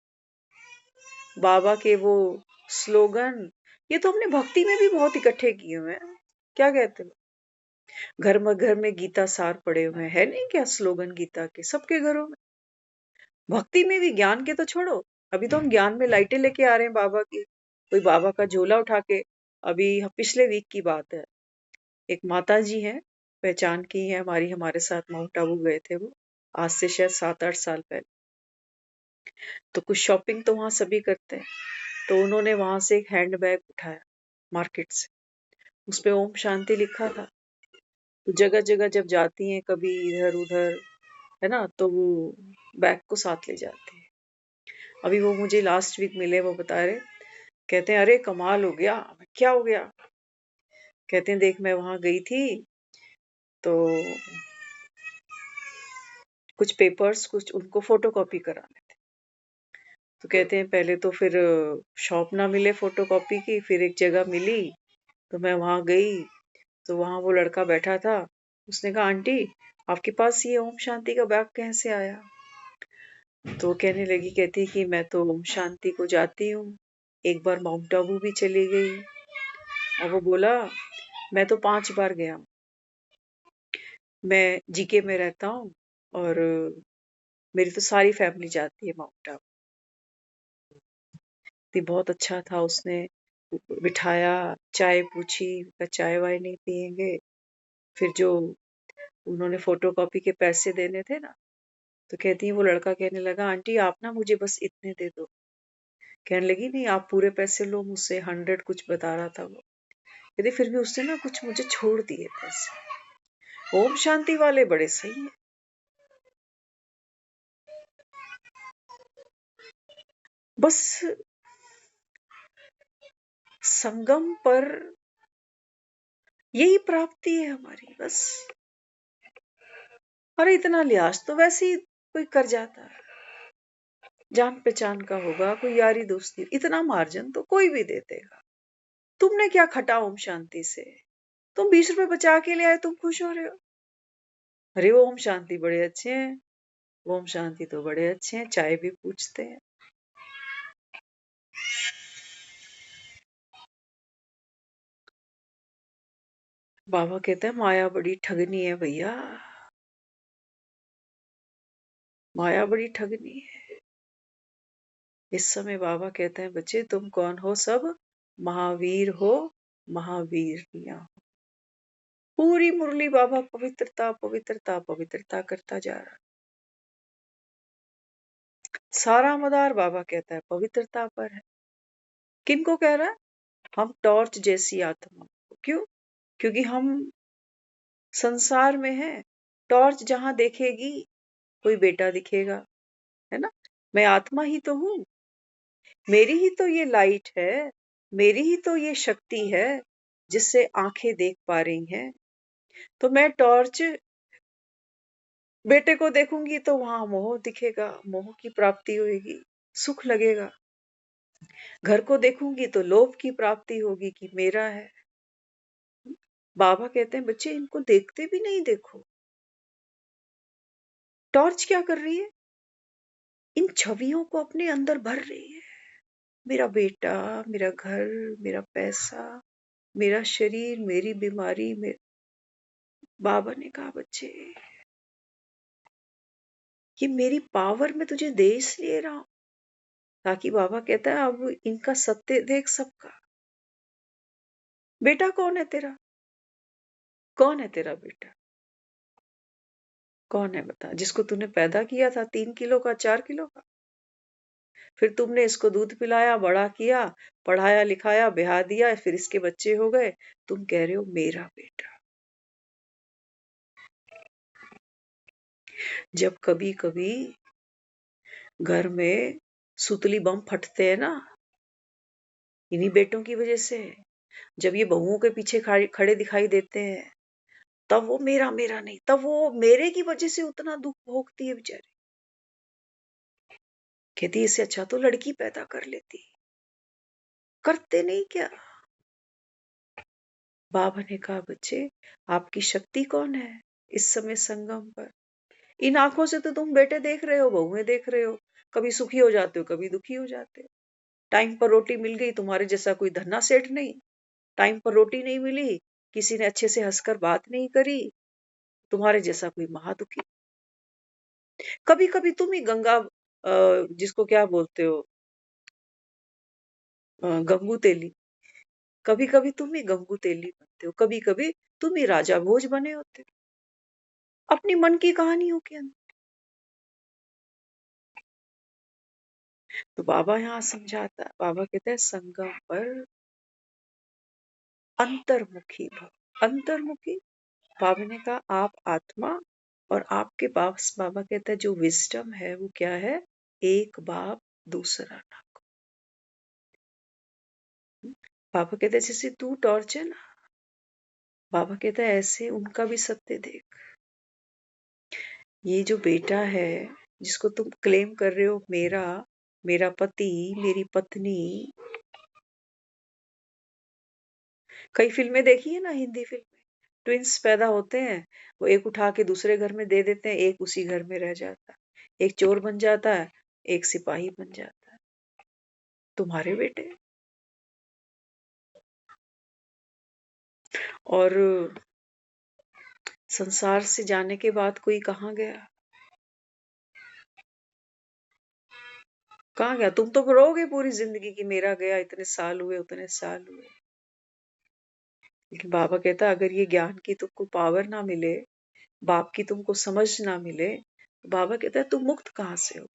बाबा के वो स्लोगन, ये तो हमने भक्ति में भी बहुत इकट्ठे किए हुए हैं। क्या कहते हो? घर में गीता सार पड़े हुए हैं, है नहीं क्या स्लोगन गीता के सबके घरों में? भक्ति में भी, ज्ञान के तो छोड़ो। अभी तो हम ज्ञान में लाइटें लेके आ रहे हैं बाबा की, कोई बाबा का झोला उठा के। अभी पिछले वीक की बात है, एक माता जी हैं, पहचान की है हमारी, हमारे साथ माउंट आबू गए थे वो, आज से शायद 7-8 साल पहले। तो कुछ शॉपिंग तो वहां सभी करते हैं, तो उन्होंने वहां से एक हैंड बैग उठाया मार्केट से, उसपे ओम शांति लिखा था। तो जगह जगह जब जाती हैं कभी इधर उधर, है ना, तो वो बैग को साथ ले जाती है। अभी वो मुझे लास्ट वीक मिले, वो बता रहे, कहते हैं अरे कमाल हो गया। क्या हो गया? कहते हैं देख मैं वहां गई थी तो कुछ पेपर्स, कुछ उनको फोटोकॉपी कराने थे। तो कहते हैं पहले तो फिर शॉप ना मिले फोटोकॉपी की, फिर एक जगह मिली तो मैं वहां गई, तो वहां वो लड़का बैठा था। उसने कहा आंटी आपके पास ये ओम शांति का बैग कैसे आया? तो वो कहने लगी, कहती कि मैं तो ओम शांति को जाती हूँ, एक बार माउंट आबू भी चली गई। और वो बोला मैं तो 5 बार गया, मैं जीके में रहता हूँ और मेरी तो सारी फैमिली जाती है माउंट आबू। तो बहुत अच्छा था, उसने बिठाया, चाय पूछी, चाय वाय नहीं पियेंगे। फिर जो उन्होंने फोटोकॉपी के पैसे देने थे ना, तो कहती है वो लड़का कहने लगा आंटी आप ना मुझे बस इतने दे दो, कहने लगी नहीं आप पूरे पैसे लो मुझसे, 100 कुछ बता रहा था वो। यदि फिर भी उसने ना कुछ मुझे छोड़ दिए पैसे। ओम शांति वाले बड़े सही है। बस संगम पर यही प्राप्ति है हमारी बस। अरे इतना लिहाज तो वैसे ही कोई कर जाता है, जान पहचान का होगा, कोई यारी दोस्ती, इतना मार्जिन तो कोई भी दे देगा। तुमने क्या खटा ओम शांति से? तुम 20 रुपए बचा के ले आए, तुम खुश हो रहे हो। अरे ओम शांति बड़े अच्छे हैं, ओम शांति तो बड़े अच्छे हैं, चाय भी पूछते हैं। बाबा कहते हैं माया बड़ी ठगनी है भैया, माया बड़ी ठगनी है। इस समय बाबा कहते हैं बच्चे तुम कौन हो, सब महावीर हो, महावीरनिया हो। पूरी मुरली बाबा पवित्रता पवित्रता पवित्रता करता जा रहा है। सारा मदार बाबा कहता है पवित्रता पर है। किनको कह रहा है? हम टॉर्च जैसी आत्मा। क्यों? क्योंकि हम संसार में हैं। टॉर्च जहां देखेगी कोई बेटा दिखेगा, है ना। मैं आत्मा ही तो हूं, मेरी ही तो ये लाइट है, मेरी ही तो ये शक्ति है जिससे आंखें देख पा रही हैं। तो मैं टॉर्च बेटे को देखूंगी तो वहां मोह दिखेगा, मोह की प्राप्ति होगी, सुख लगेगा। घर को देखूंगी तो लोभ की प्राप्ति होगी कि मेरा है। बाबा कहते हैं बच्चे इनको देखते भी नहीं, देखो टॉर्च क्या कर रही है, इन छवियों को अपने अंदर भर रही है। मेरा बेटा, मेरा घर, मेरा पैसा, मेरा शरीर, मेरी बीमारी में। बाबा ने कहा बच्चे ये मेरी पावर में तुझे दे इसलिए रहा हूं, ताकि बाबा कहता है अब इनका सत्य देख सबका। बेटा कौन है तेरा? कौन है तेरा बेटा? कौन है बता, जिसको तूने पैदा किया था 3 किलो का, 4 किलो का। फिर तुमने इसको दूध पिलाया, बड़ा किया, पढ़ाया लिखाया, ब्याह दिया, फिर इसके बच्चे हो गए। तुम कह रहे हो मेरा बेटा। जब कभी कभी घर में सुतली बम फटते हैं ना, इन्हीं बेटों की वजह से। जब ये बहुओं के पीछे खड़े दिखाई देते हैं, तब वो मेरा मेरा नहीं, तब वो मेरे की वजह से उतना दुख भोगती है बेचारी। कहती इससे अच्छा तो लड़की पैदा कर लेती। करते नहीं क्या? बाबा ने कहा बच्चे आपकी शक्ति कौन है इस समय संगम पर? इन आंखों से तो तुम बेटे देख रहे हो, बहुएं देख रहे हो, कभी सुखी हो जाते हो, कभी दुखी हो जाते हो। टाइम पर रोटी मिल गई, तुम्हारे जैसा कोई धन्ना सेठ नहीं। टाइम पर रोटी नहीं मिली, किसी ने अच्छे से हंसकर बात नहीं करी, तुम्हारे जैसा कोई महादुखी। कभी कभी तुम ही गंगा जिसको क्या बोलते हो, गंगू तेली। कभी कभी तुम ही गंगू तेली बनते हो, कभी कभी तुम ही राजा भोज बने होते हो अपनी मन की कहानियों के अंदर। तो बाबा यहाँ समझाता है, बाबा कहते हैं संगम पर अंतर्मुखी भव। अंतर्मुखी, बाबा ने कहा आप आत्मा, और आपके पास बाबा कहता है जो विजडम है वो क्या है, एक बाप दूसरा ना। बाबा कहते हैं जैसे तू टॉर्च है ना, बाबा कहता है ऐसे उनका भी सत्य देख। ये जो बेटा है जिसको तुम क्लेम कर रहे हो मेरा, मेरा पति, मेरी पत्नी। कई फिल्में देखी है ना, हिंदी फिल्में, ट्विंस पैदा होते हैं, वो एक उठा के दूसरे घर में दे देते हैं, एक उसी घर में रह जाता है, एक चोर बन जाता है, एक सिपाही बन जाता है। तुम्हारे बेटे। और संसार से जाने के बाद कोई कहाँ गया? कहाँ गया? तुम तो रोगे पूरी जिंदगी कि मेरा गया, इतने साल हुए, उतने साल हुए। लेकिन बाबा कहता अगर ये ज्ञान की तुमको पावर ना मिले, बाप की तुमको समझ ना मिले, तो बाबा कहता है तुम मुक्त कहाँ से हो?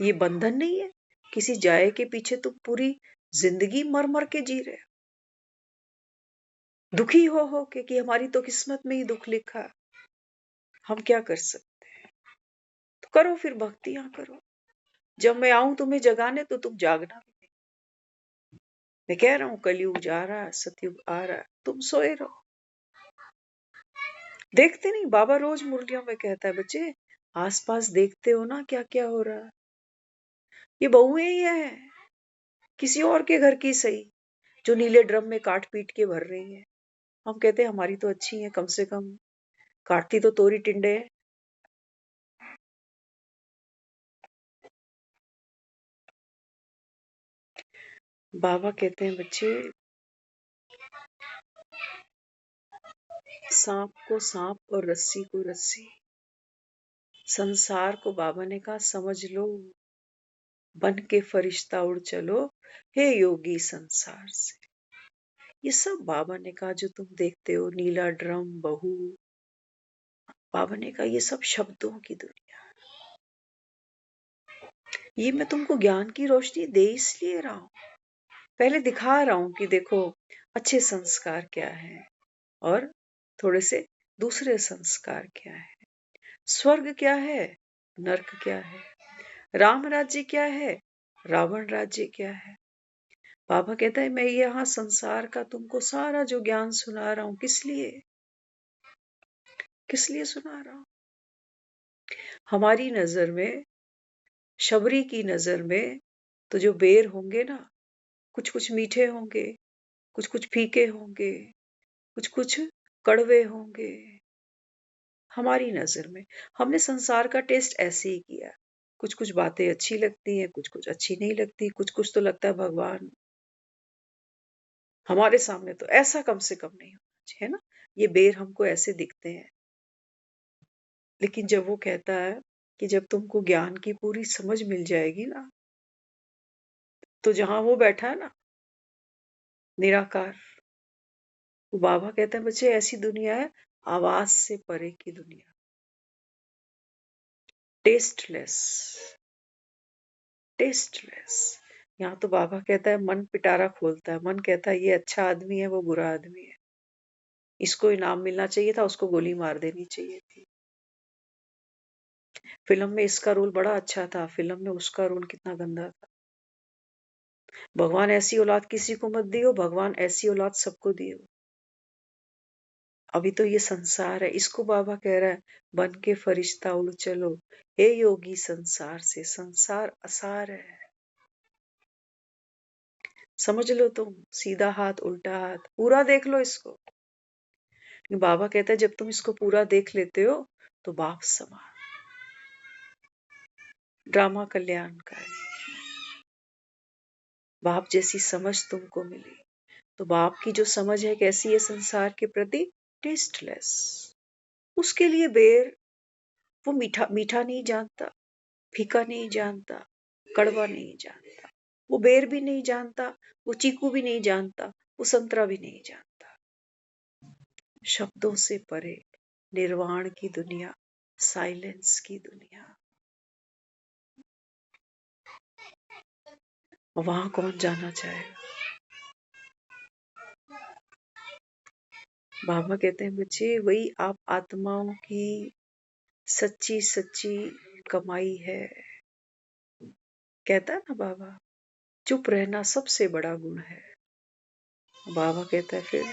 ये बंधन नहीं है, किसी जाए के पीछे तुम पूरी जिंदगी मर मर के जी रहे हो, दुखी हो के कि हमारी तो किस्मत में ही दुख लिखा, हम क्या कर सकते हैं। तो करो फिर भक्तियां करो, जब मैं आऊं तुम्हें जगाने तो तुम जागना भी नहीं। मैं कह रहा हूं कलयुग जा रहा है, सतयुग आ रहा है, तुम सोए रहो। देखते नहीं, बाबा रोज मुरलियों में कहता है, बच्चे आसपास देखते हो ना क्या क्या हो रहा है, ये बहुएं ही है, किसी और के घर की सही, जो नीले ड्रम में काट पीट के भर रही है। हम कहते हैं हमारी तो अच्छी है, कम से कम काटती तो तोरी टिंडे है। बाबा कहते हैं, बच्चे सांप को सांप और रस्सी को रस्सी, संसार को बाबा ने कहा समझ लो, बन के फरिश्ता उड़ चलो, हे योगी संसार से। ये सब बाबा ने कहा, जो तुम देखते हो नीला ड्रम, बहू, बाबा ने कहा ये सब शब्दों की दुनिया। ये मैं तुमको ज्ञान की रोशनी दे इसलिए रहा हूं, पहले दिखा रहा हूं कि देखो अच्छे संस्कार क्या है और थोड़े से दूसरे संस्कार क्या है, स्वर्ग क्या है, नर्क क्या है, राम राज्य क्या है, रावण राज्य क्या है। बाबा कहता है मैं यहाँ संसार का तुमको सारा जो ज्ञान सुना रहा हूं, किस लिए सुना रहा हूं। हमारी नजर में, शबरी की नजर में तो जो बेर होंगे ना, कुछ कुछ मीठे होंगे, कुछ कुछ फीके होंगे, कुछ कुछ कड़वे होंगे। हमारी नजर में हमने संसार का टेस्ट ऐसे ही किया, कुछ कुछ बातें अच्छी लगती हैं, कुछ कुछ अच्छी नहीं लगती, कुछ कुछ तो लगता है भगवान हमारे सामने तो ऐसा कम से कम नहीं होना चाहिए, है ना। ये बेर हमको ऐसे दिखते हैं, लेकिन जब वो कहता है कि जब तुमको ज्ञान की पूरी समझ मिल जाएगी ना, तो जहां वो बैठा है ना, निराकार, वो बाबा कहते हैं बच्चे ऐसी दुनिया है, आवाज से परे की दुनिया, टेस्टलेस, टेस्टलेस। यहाँ तो बाबा कहता है मन पिटारा खोलता है, मन कहता है ये अच्छा आदमी है, वो बुरा आदमी है, इसको इनाम मिलना चाहिए था, उसको गोली मार देनी चाहिए थी। फिल्म में इसका रोल बड़ा अच्छा था, फिल्म में उसका रोल कितना गंदा था। भगवान ऐसी औलाद किसी को मत दियो, भगवान ऐसी औलाद सबको दियो। अभी तो ये संसार है, इसको बाबा कह रहा है बन के फरिश्ता उड़ चलो, हे योगी संसार से, संसार असार है, समझ लो तुम, सीधा हाथ उल्टा हाथ, पूरा देख लो इसको। बाबा कहता है जब तुम इसको पूरा देख लेते हो तो बाप समान, ड्रामा कल्याणकारी, बाप जैसी समझ तुमको मिली। तो बाप की जो समझ है कैसी है संसार के प्रति, टेस्टलेस। उसके लिए बेर, वो मीठा मीठा नहीं जानता, फीका नहीं जानता, कड़वा नहीं जानता, वो बेर भी नहीं जानता, वो चीकू भी नहीं जानता, वो संतरा भी नहीं जानता। शब्दों से परे निर्वाण की दुनिया, साइलेंस की दुनिया, वहां कौन जाना चाहेगा। बाबा कहते हैं बच्चे वही आप आत्माओं की सच्ची सच्ची कमाई है। कहता है ना बाबा, चुप रहना सबसे बड़ा गुण है। बाबा कहता है फिर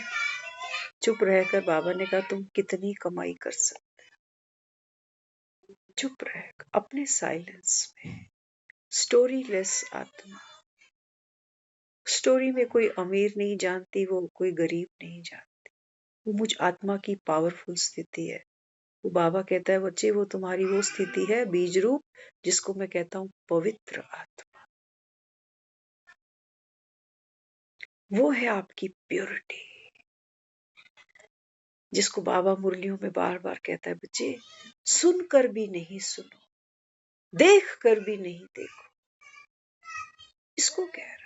चुप रहकर, बाबा ने कहा तुम कितनी कमाई कर सकते, चुप रह अपने साइलेंस में। स्टोरी लेस आत्मा, स्टोरी में कोई अमीर नहीं जानती, वो कोई गरीब नहीं जानती, वो मुझ आत्मा की पावरफुल स्थिति है। वो बाबा कहता है बच्चे वो तुम्हारी वो स्थिति है बीज रूप, जिसको मैं कहता हूं पवित्र आत्मा, वो है आपकी प्योरिटी, जिसको बाबा मुरलियों में बार बार कहता है बच्चे सुनकर भी नहीं सुनो, देख कर भी नहीं देखो, इसको कह रहा है।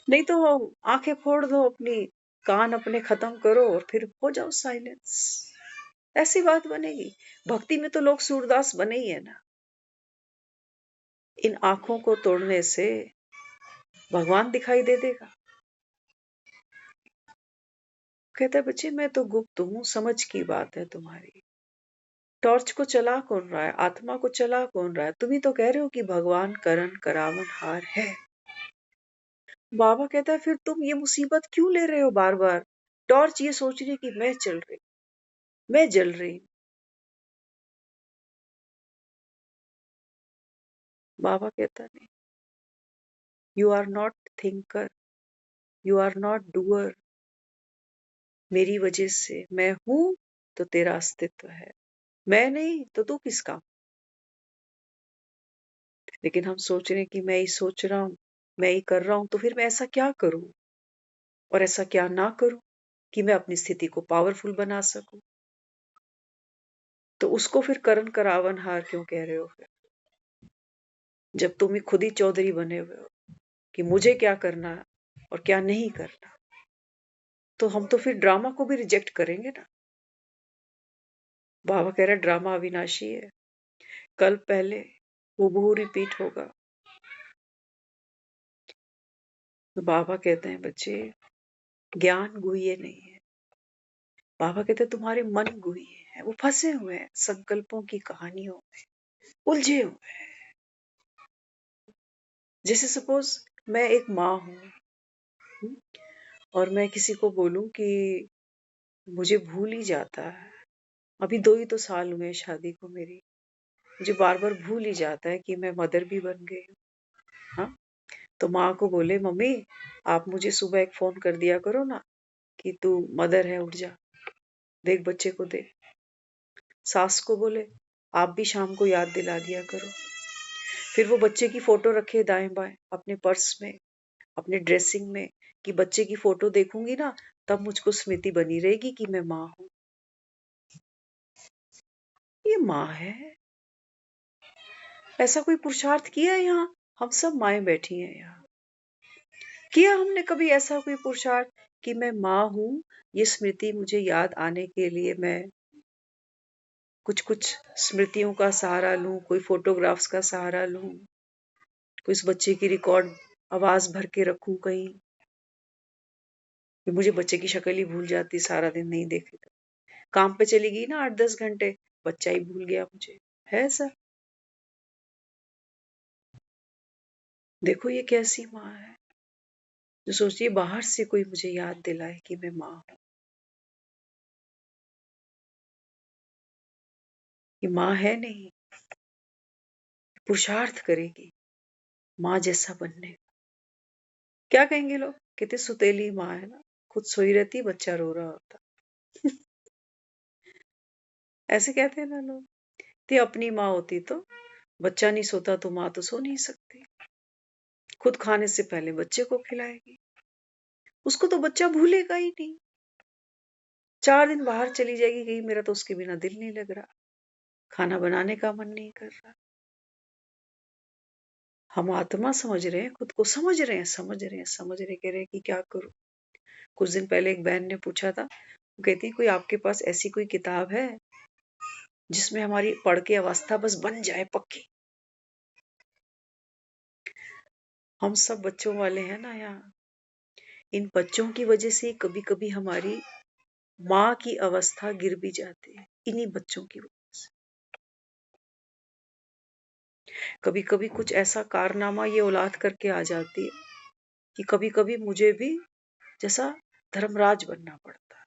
नहीं तो आंखें फोड़ दो अपनी, कान अपने खत्म करो और फिर हो जाओ साइलेंस, ऐसी बात बनेगी। भक्ति में तो लोग सूरदास बने ही है ना, इन आंखों को तोड़ने से भगवान दिखाई दे देगा? कहता है बच्चे मैं तो गुप्त हूं, समझ की बात है तुम्हारी। टॉर्च को चला कौन रहा है? आत्मा को चला कौन रहा है? तुम ही तो कह रहे हो कि भगवान करण करावन हार है। बाबा कहता है फिर तुम ये मुसीबत क्यों ले रहे हो बार बार? टॉर्च ये सोच रही है कि मैं चल रही, मैं जल रही। बाबा कहता नहीं, you are not thinker, you are not doer. मेरी वजह से मैं हूं तो तेरा अस्तित्व है, मैं नहीं तो तू किस काम? लेकिन हम सोच रहे हैं कि मैं ही सोच रहा हूं, मैं ही कर रहा हूं, तो फिर मैं ऐसा क्या करूं और ऐसा क्या ना करूं कि मैं अपनी स्थिति को पावरफुल बना सकूं। तो उसको फिर करण करावन हार क्यों कह रहे हो फिर, जब तुम ही खुद ही चौधरी बने हुए हो कि मुझे क्या करना है और क्या नहीं करना। तो हम तो फिर ड्रामा को भी रिजेक्ट करेंगे ना। बाबा कह रहे ड्रामा अविनाशी है, कल पहले हूबहू रिपीट होगा। तो बाबा कहते हैं बच्चे ज्ञान गुह्य नहीं है। बाबा कहते हैं तुम्हारे मन गुह्य है, वो फंसे हुए हैं संकल्पों की कहानियों में, उलझे हुए हैं। जैसे सपोज मैं एक माँ हूँ और मैं किसी को बोलूं कि मुझे भूल ही जाता है, अभी 2 ही तो साल हुए हैं शादी को मेरी, मुझे बार बार भूल ही जाता है कि मैं मदर भी बन गई हूँ। हाँ, तो माँ को बोले मम्मी आप मुझे सुबह एक फोन कर दिया करो ना कि तू मदर है, उठ जा, देख बच्चे को देख। सास को बोले आप भी शाम को याद दिला दिया करो। फिर वो बच्चे की फोटो रखे दाएं बाएं अपने पर्स में, अपने ड्रेसिंग में, कि बच्चे की फोटो देखूंगी ना तब मुझको स्मृति बनी रहेगी कि मैं माँ हूं। ये माँ है। ऐसा कोई पुरुषार्थ किया है यहाँ? हम सब माएं बैठी हैं यहाँ, किया हमने कभी ऐसा कोई पुरुषार्थ कि मैं माँ हूं, ये स्मृति मुझे याद आने के लिए मैं कुछ कुछ स्मृतियों का सहारा लूं, कोई फोटोग्राफ्स का सहारा लूं, कोई इस बच्चे की रिकॉर्ड आवाज भर के रखूं कहीं कि मुझे बच्चे की शक्ल ही भूल जाती सारा दिन नहीं देखे तो। काम पे चली गई ना 8-10 घंटे, बच्चा ही भूल गया मुझे, है ऐसा? देखो ये कैसी माँ है जो सोचिए बाहर से कोई मुझे याद दिलाए कि मैं माँ हूं। ये माँ है नहीं, पुरुषार्थ करेगी माँ जैसा बनने का। क्या कहेंगे लोग, कहते सुतेली माँ है ना, खुद सोई रहती बच्चा रो रहा होता। ऐसे कहते हैं ना लोग। ते अपनी माँ होती तो बच्चा नहीं सोता तो माँ तो सो नहीं सकती, खुद खाने से पहले बच्चे को खिलाएगी, उसको तो बच्चा भूलेगा ही नहीं। 4 दिन बाहर चली जाएगी कहीं, मेरा तो उसके बिना दिल नहीं लग रहा, खाना बनाने का मन नहीं कर रहा। हम आत्मा समझ रहे हैं, खुद को समझ रहे हैं, समझ रहे हैं, समझ रहे, कह रहे हैं कि क्या करूं। कुछ दिन पहले एक बहन ने पूछा था, वो कहती कोई आपके पास ऐसी कोई किताब है जिसमें हमारी पढ़ के अवस्था बस बन जाए पक्की। हम सब बच्चों वाले हैं ना यहाँ, इन बच्चों की वजह से कभी कभी हमारी माँ की अवस्था गिर भी जाती है, इन्हीं बच्चों की वजह से। कभी कभी कुछ ऐसा कारनामा ये औलाद करके आ जाती है कि कभी कभी मुझे भी जैसा धर्मराज बनना पड़ता है,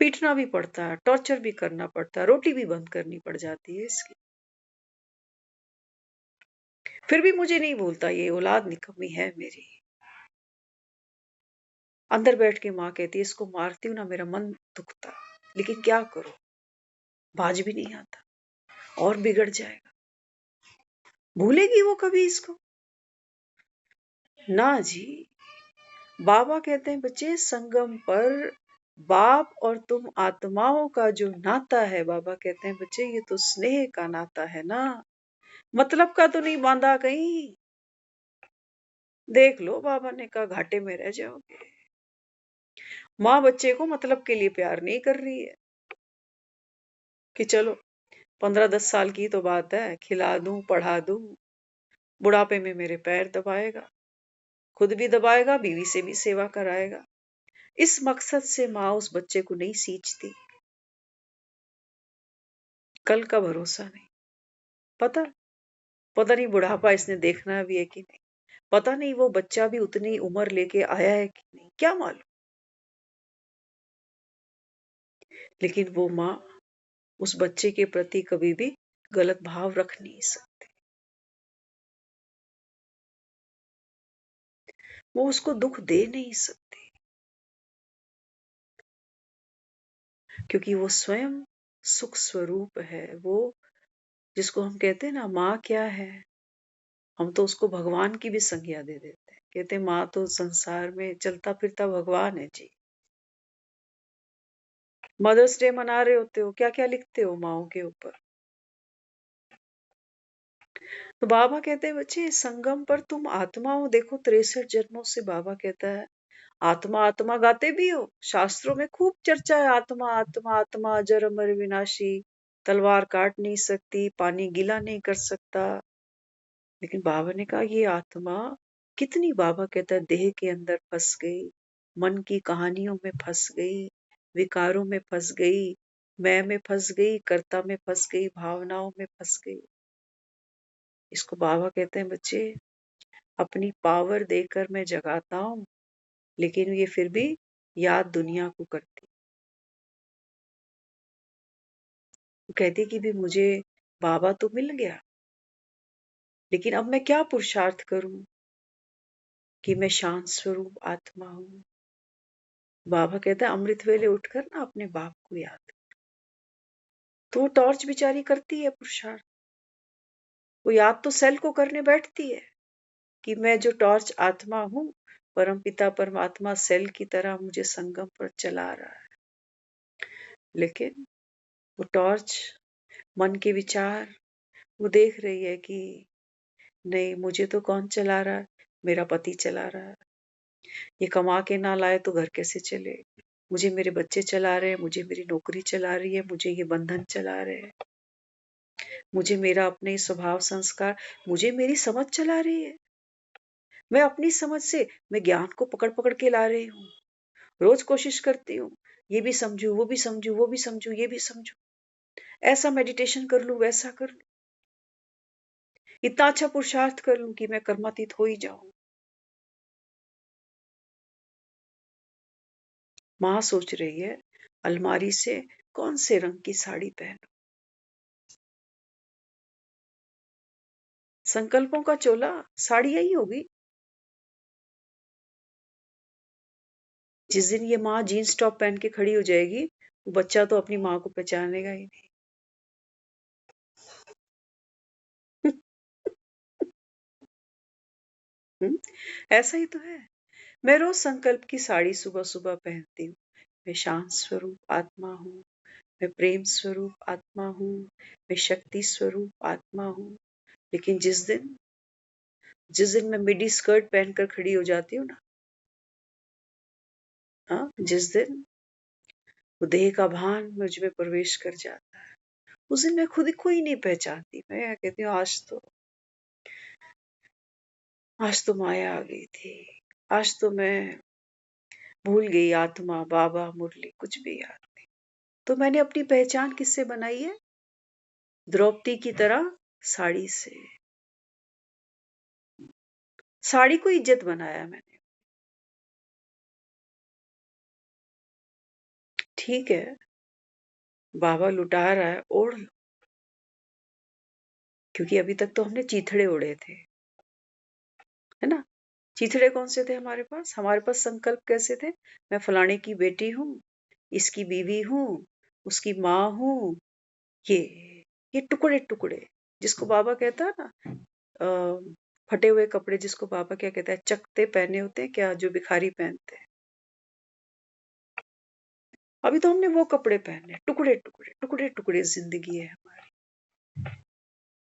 पीटना भी पड़ता है, टॉर्चर भी करना पड़ता है, रोटी भी बंद करनी पड़ जाती है इसकी। फिर भी मुझे नहीं भूलता, ये औलाद निकम्मी है मेरी। अंदर बैठ के माँ कहती है इसको मारती हूँ ना मेरा मन दुखता, लेकिन क्या करो, बाज भी नहीं आता और बिगड़ जाएगा। भूलेगी वो कभी इसको? ना जी। बाबा कहते हैं बच्चे संगम पर बाप और तुम आत्माओं का जो नाता है, बाबा कहते हैं बच्चे ये तो स्नेह का नाता है ना, मतलब का तो नहीं बांधा कहीं। देख लो बाबा ने कहा घाटे में रह जाओगे। माँ बच्चे को मतलब के लिए प्यार नहीं कर रही है कि चलो 15-10 साल की तो बात है, खिला दूं, पढ़ा दूं, बुढ़ापे में मेरे पैर दबाएगा, खुद भी दबाएगा, बीवी से भी सेवा कराएगा। इस मकसद से माँ उस बच्चे को नहीं सींचती। कल का भरोसा नहीं, पता पता नहीं बुढ़ापा इसने देखना भी है कि नहीं, पता नहीं वो बच्चा भी उतनी उम्र लेके आया है कि नहीं, क्या मालूम। लेकिन वो माँ उस बच्चे के प्रति कभी भी गलत भाव रख नहीं सकती। वो उसको दुख दे नहीं सकती, क्योंकि वो स्वयं सुख स्वरूप है। वो जिसको हम कहते हैं ना माँ क्या है, हम तो उसको भगवान की भी संज्ञा दे देते हैं, कहते हैं माँ तो संसार में चलता फिरता भगवान है जी। मदर्स डे मना रहे होते हो, क्या क्या लिखते हो माओ के ऊपर। तो बाबा कहते हैं बच्चे संगम पर तुम आत्मा हो, देखो 63 जन्मों से बाबा कहता है आत्मा आत्मा गाते भी हो, शास्त्रों में खूब चर्चा है आत्मा आत्मा आत्मा अजर अमर विनाशी, तलवार काट नहीं सकती, पानी गीला नहीं कर सकता। लेकिन बाबा ने कहा ये आत्मा कितनी, बाबा कहता है देह के अंदर फंस गई, मन की कहानियों में फंस गई, विकारों में फंस गई, मैं में फंस गई, कर्ता में फंस गई, भावनाओं में फंस गई। इसको बाबा कहते हैं बच्चे अपनी पावर देकर मैं जगाता हूं, लेकिन ये फिर भी याद दुनिया को करती। वो कहती कि भी मुझे बाबा तो मिल गया, लेकिन अब मैं क्या पुरुषार्थ करूं कि मैं शांत स्वरूप आत्मा हूं। बाबा कहता है अमृत वेले उठकर ना अपने बाप को याद। तो वो टॉर्च बेचारी करती है पुरुषार्थ, वो याद तो सेल को करने बैठती है कि मैं जो टॉर्च आत्मा हूं, परम पिता परमात्मा सेल की तरह मुझे संगम पर चला रहा है। लेकिन वो टॉर्च मन के विचार, वो देख रही है कि नहीं मुझे तो कौन चला रहा है, मेरा पति चला रहा है। ये कमा के ना लाए तो घर कैसे चले, मुझे मेरे बच्चे चला रहे हैं, मुझे मेरी नौकरी चला रही है, मुझे ये बंधन चला रहे हैं, मुझे मेरा अपने स्वभाव संस्कार, मुझे मेरी समझ चला रही है। मैं अपनी समझ से मैं ज्ञान को पकड़ पकड़ के ला रही हूँ, रोज कोशिश करती हूँ ये भी समझू, वो भी समझू, वो भी समझू, ये भी समझू, ऐसा मेडिटेशन कर लूं, वैसा कर लूं, इतना अच्छा पुरुषार्थ कर लूं कि मैं कर्मातीत हो ही जाऊं। माँ सोच रही है अलमारी से कौन से रंग की साड़ी पहनूं। संकल्पों का चोला साड़ियां ही होगी। जिस दिन ये माँ जीन्स टॉप पहन के खड़ी हो जाएगी, वो बच्चा तो अपनी माँ को पहचानेगा ही नहीं। ऐसा ही तो है। मैं रोज संकल्प की साड़ी सुबह सुबह पहनती हूँ। मैं शांत स्वरूप आत्मा हूँ, मैं प्रेम स्वरूप आत्मा हूँ, मैं शक्ति स्वरूप आत्मा हूँ। लेकिन जिस दिन मैं मिडी स्कर्ट पहनकर खड़ी हो जाती हूँ ना, हाँ, जिस दिन वो देह का भान मुझ में प्रवेश कर जाता है, उस दिन मैं खुद को ही नहीं पहचानती। मैं कहती हूँ आज तो माया आ गई थी, आज तो मैं भूल गई आत्मा, बाबा, मुरली, कुछ भी याद नहीं। तो मैंने अपनी पहचान किससे बनाई है? द्रौपदी की तरह साड़ी से। साड़ी को इज्जत बनाया मैंने। ठीक है, बाबा लुटा रहा है, ओढ़ लो, क्योंकि अभी तक तो हमने चीथड़े ओढ़े थे, है ना। चीथड़े कौन से थे हमारे पास संकल्प कैसे थे? मैं फलाने की बेटी हूँ, इसकी बीवी हूँ, उसकी माँ हूँ। ये ये टुकड़े टुकड़े, जिसको बाबा कहता है ना, फटे हुए कपड़े, जिसको बाबा क्या कहता है, चकते पहने होते हैं क्या, जो भिखारी पहनते हैं। अभी तो हमने वो कपड़े पहने, टुकड़े टुकड़े टुकड़े टुकड़े जिंदगी है हमारी।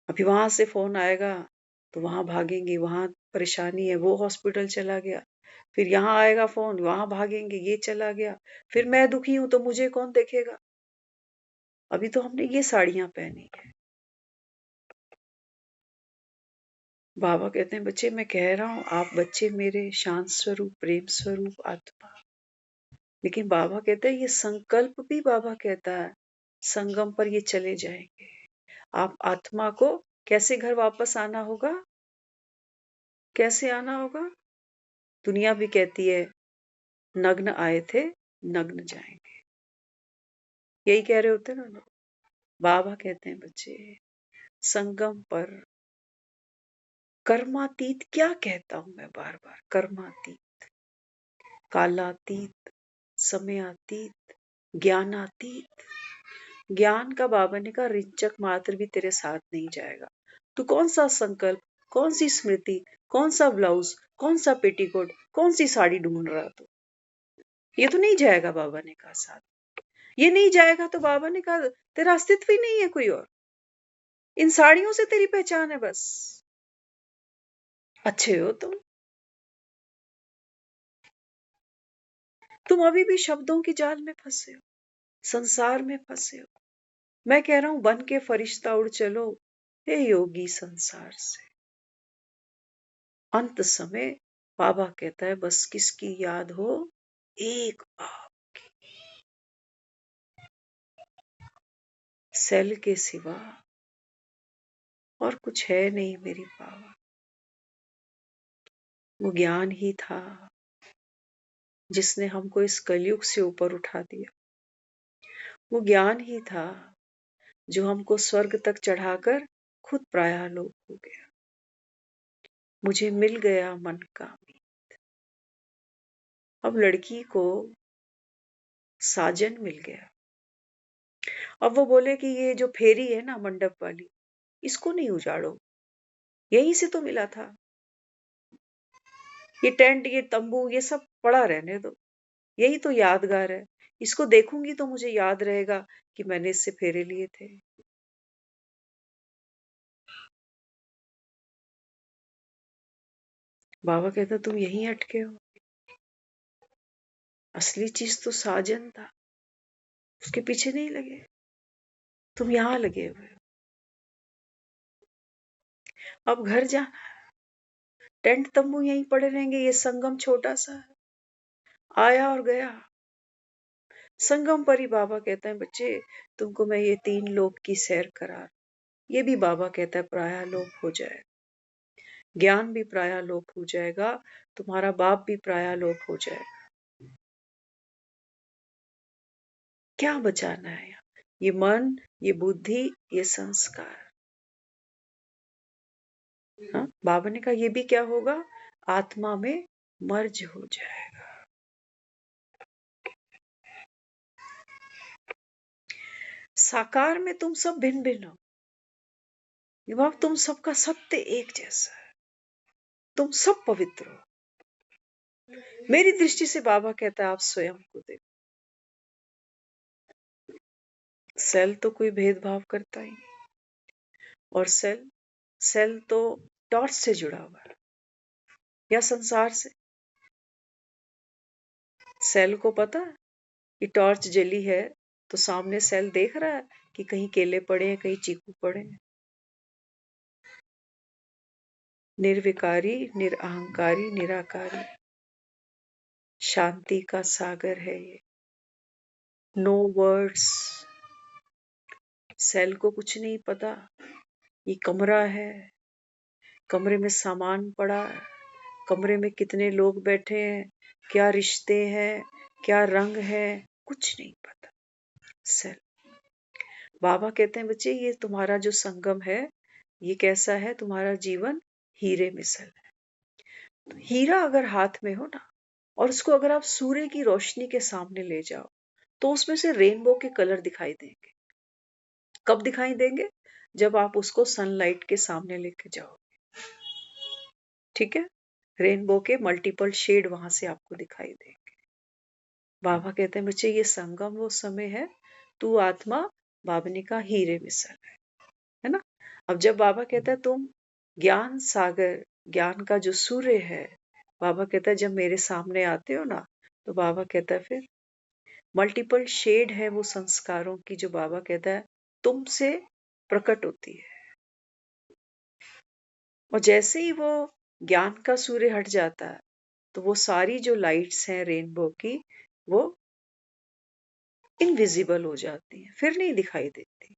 अभी वहां से फोन आएगा तो वहां भागेंगे, वहां परेशानी है, वो हॉस्पिटल चला गया, फिर यहाँ आएगा फोन, वहां भागेंगे, ये चला गया, फिर मैं दुखी हूं तो मुझे कौन देखेगा। अभी तो हमने ये साड़ियां पहनी है। बाबा कहते हैं बच्चे मैं कह रहा हूं आप बच्चे मेरे शांत स्वरूप प्रेम स्वरूप आत्मा, लेकिन बाबा कहते हैं ये संकल्प भी बाबा कहता है संगम पर ये चले जाएंगे। आप आत्मा को कैसे घर वापस आना होगा, कैसे आना होगा? दुनिया भी कहती है नग्न आए थे नग्न जाएंगे, यही कह रहे होते ना लोग। बाबा कहते हैं बच्चे संगम पर कर्मातीत, क्या कहता हूं मैं बार बार, कर्मातीत, कालातीत, समयातीत, ज्ञानातीत। ज्ञान का बाबा ने कहा रिंचक मात्र भी तेरे साथ नहीं जाएगा। तू कौन सा संकल्प, कौन सी स्मृति, कौन सा ब्लाउज, कौन सा पेटीकोट, कौन सी साड़ी ढूंढ रहा तू? ये तो नहीं जाएगा बाबा ने कहा साथ। ये नहीं जाएगा तो बाबा ने कहा तेरा अस्तित्व ही नहीं है कोई और। इन साड़ियों से तेरी पहचान है बस। अच्छे हो तुम अभी भी शब्दों की जाल में फंसे हो, संसार में फंसे हो। मैं कह रहा हूं बन के फरिश्ता उड़ चलो हे योगी संसार से। अंत समय बाबा कहता है बस किसकी याद हो, एक बाप, सेल के सिवा और कुछ है नहीं मेरी पावर। वो ज्ञान ही था जिसने हमको इस कलयुग से ऊपर उठा दिया। वो ज्ञान ही था जो हमको स्वर्ग तक चढ़ाकर खुद प्रायालोक हो गया। मुझे मिल गया मन का मीत। अब लड़की को साजन मिल गया। अब वो बोले कि ये जो फेरी है ना मंडप वाली, इसको नहीं उजाड़ो, यहीं से तो मिला था। ये टेंट, ये तंबू, ये सब पड़ा रहने दो, यही तो यादगार है। इसको देखूंगी तो मुझे याद रहेगा कि मैंने इससे फेरे लिए थे। बाबा कहता तुम यहीं अटके हो, असली चीज तो साजन था, उसके पीछे नहीं लगे, तुम यहां लगे हुए हो। अब घर जाना है, टेंट तंबू यहीं पड़े रहेंगे, ये संगम छोटा सा है, आया और गया। संगम पर ही बाबा कहता है बच्चे तुमको मैं ये 3 लोक की सैर करा, ये भी बाबा कहता है प्रायालोक हो जाएगा, ज्ञान भी प्रायालोक हो जाएगा, तुम्हारा बाप भी प्रायालोक हो जाएगा। क्या बचाना है यहाँ? ये मन, ये बुद्धि, ये संस्कार। हाँ? बाबा ने कहा ये भी क्या होगा, आत्मा में मर्ज हो जाएगा। साकार में तुम सब भिन्न भिन्न हो, ये बाप तुम सबका सत्य एक जैसा है, तुम सब पवित्र हो। मेरी दृष्टि से बाबा कहता है आप स्वयं को देखो। सेल तो कोई भेदभाव करता ही नहीं, और सेल तो टॉर्च से जुड़ा हुआ है या संसार से। सेल को पता है कि टॉर्च जली है तो सामने सेल देख रहा है कि कहीं केले पड़े हैं, कहीं चीकू पड़े हैं। निर्विकारी, निरअहंकारी, निराकारी, शांति का सागर है ये। No words. सेल को कुछ नहीं पता ये कमरा है, कमरे में सामान पड़ा है, कमरे में कितने लोग बैठे हैं, क्या रिश्ते हैं, क्या रंग है, कुछ नहीं पता। सेल। बाबा कहते हैं बच्चे ये तुम्हारा जो संगम है ये कैसा है, तुम्हारा जीवन हीरे मिसल है। तो हीरा अगर हाथ में हो ना और उसको अगर आप सूर्य की रोशनी के सामने ले जाओ तो उसमें से रेनबो के कलर दिखाई देंगे। कब दिखाई देंगे? जब आप उसको सनलाइट के सामने लेके जाओ। ठीक है, रेनबो के मल्टीपल शेड वहां से आपको दिखाई देंगे। बाबा कहते हैं बच्चे ये संगम वो समय है, तू आत्मा बाबने का हीरे मिसल है ना। अब जब बाबा कहता है तुम ज्ञान सागर, ज्ञान का जो सूर्य है, बाबा कहता है जब मेरे सामने आते हो ना तो बाबा कहता है फिर मल्टीपल शेड है वो संस्कारों की, जो बाबा कहता है तुमसे प्रकट होती है। और जैसे ही वो ज्ञान का सूर्य हट जाता है तो वो सारी जो लाइट्स हैं रेनबो की, वो इनविजिबल हो जाती है, फिर नहीं दिखाई देती।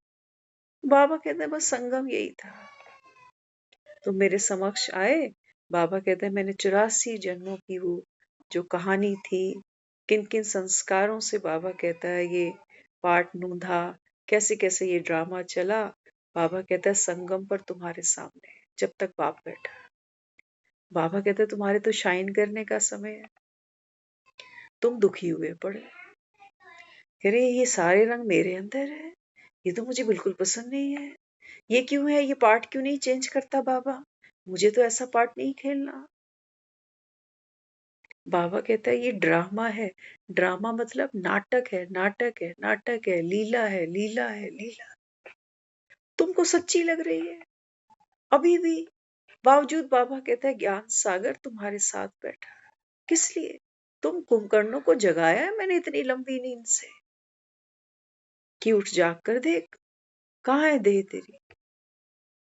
बाबा कहते हैं बस संगम यही था। तो मेरे समक्ष आए, बाबा कहते हैं मैंने 84 जन्मों की वो जो कहानी थी, किन किन संस्कारों से बाबा कहता है ये पाठ नूंधा, कैसे कैसे ये ड्रामा चला। बाबा कहता है संगम पर तुम्हारे सामने है, जब तक बाप बैठा है। बाबा कहते हैं तुम्हारे तो शाइन करने का समय है, तुम दुखी हुए पड़े। कह रहे ये सारे रंग मेरे अंदर है, ये तो मुझे बिल्कुल पसंद नहीं है। ये क्यों है, ये पार्ट क्यों नहीं चेंज करता बाबा, मुझे तो ऐसा पार्ट नहीं खेलना। बाबा कहता है ये ड्रामा है। ड्रामा मतलब नाटक है, नाटक है, नाटक है, लीला है, लीला है, लीला। तुमको सच्ची लग रही है अभी भी, बावजूद बाबा कहता है ज्ञान सागर तुम्हारे साथ बैठा है। किस लिए? तुम कुंभकर्णों को जगाया है मैंने इतनी लंबी नींद से कि उठ जाग कर देख, कहाँ है देह तेरी।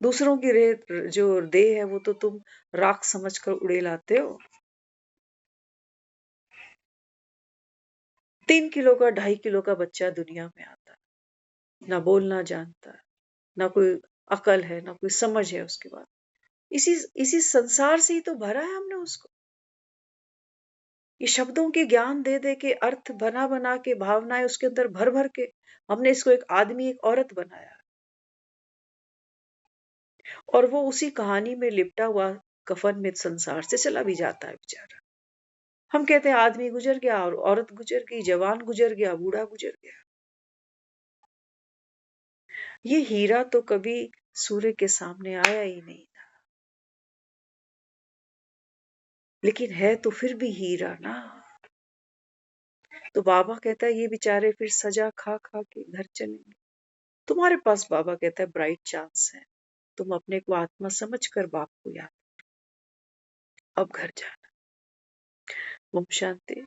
दूसरों की जो देह है वो तो तुम राख समझकर उड़े लाते हो। 3 किलो का 2.5 किलो का बच्चा दुनिया में आता है, ना बोलना जानता है, ना कोई अकल है, ना कोई समझ है उसके बाद। इसी इसी संसार से ही तो भरा है हमने उसको। ये शब्दों के ज्ञान दे दे के, अर्थ बना बना के, भावनाएं उसके अंदर भर भर के हमने इसको एक आदमी एक औरत बनाया। और वो उसी कहानी में लिपटा हुआ कफन में संसार से चला भी जाता है बेचारा। हम कहते हैं आदमी गुजर गया और औरत गुजर गई, जवान गुजर गया, बूढ़ा गुजर गया। ये हीरा तो कभी सूर्य के सामने आया ही नहीं था, लेकिन है तो फिर भी हीरा ना। तो बाबा कहता है ये बेचारे फिर सजा खा खा के घर चलेंगे। तुम्हारे पास बाबा कहता है ब्राइट चांस है, तुम अपने को आत्मा समझ कर बाप को याद, अब घर जाना। ओम शांति।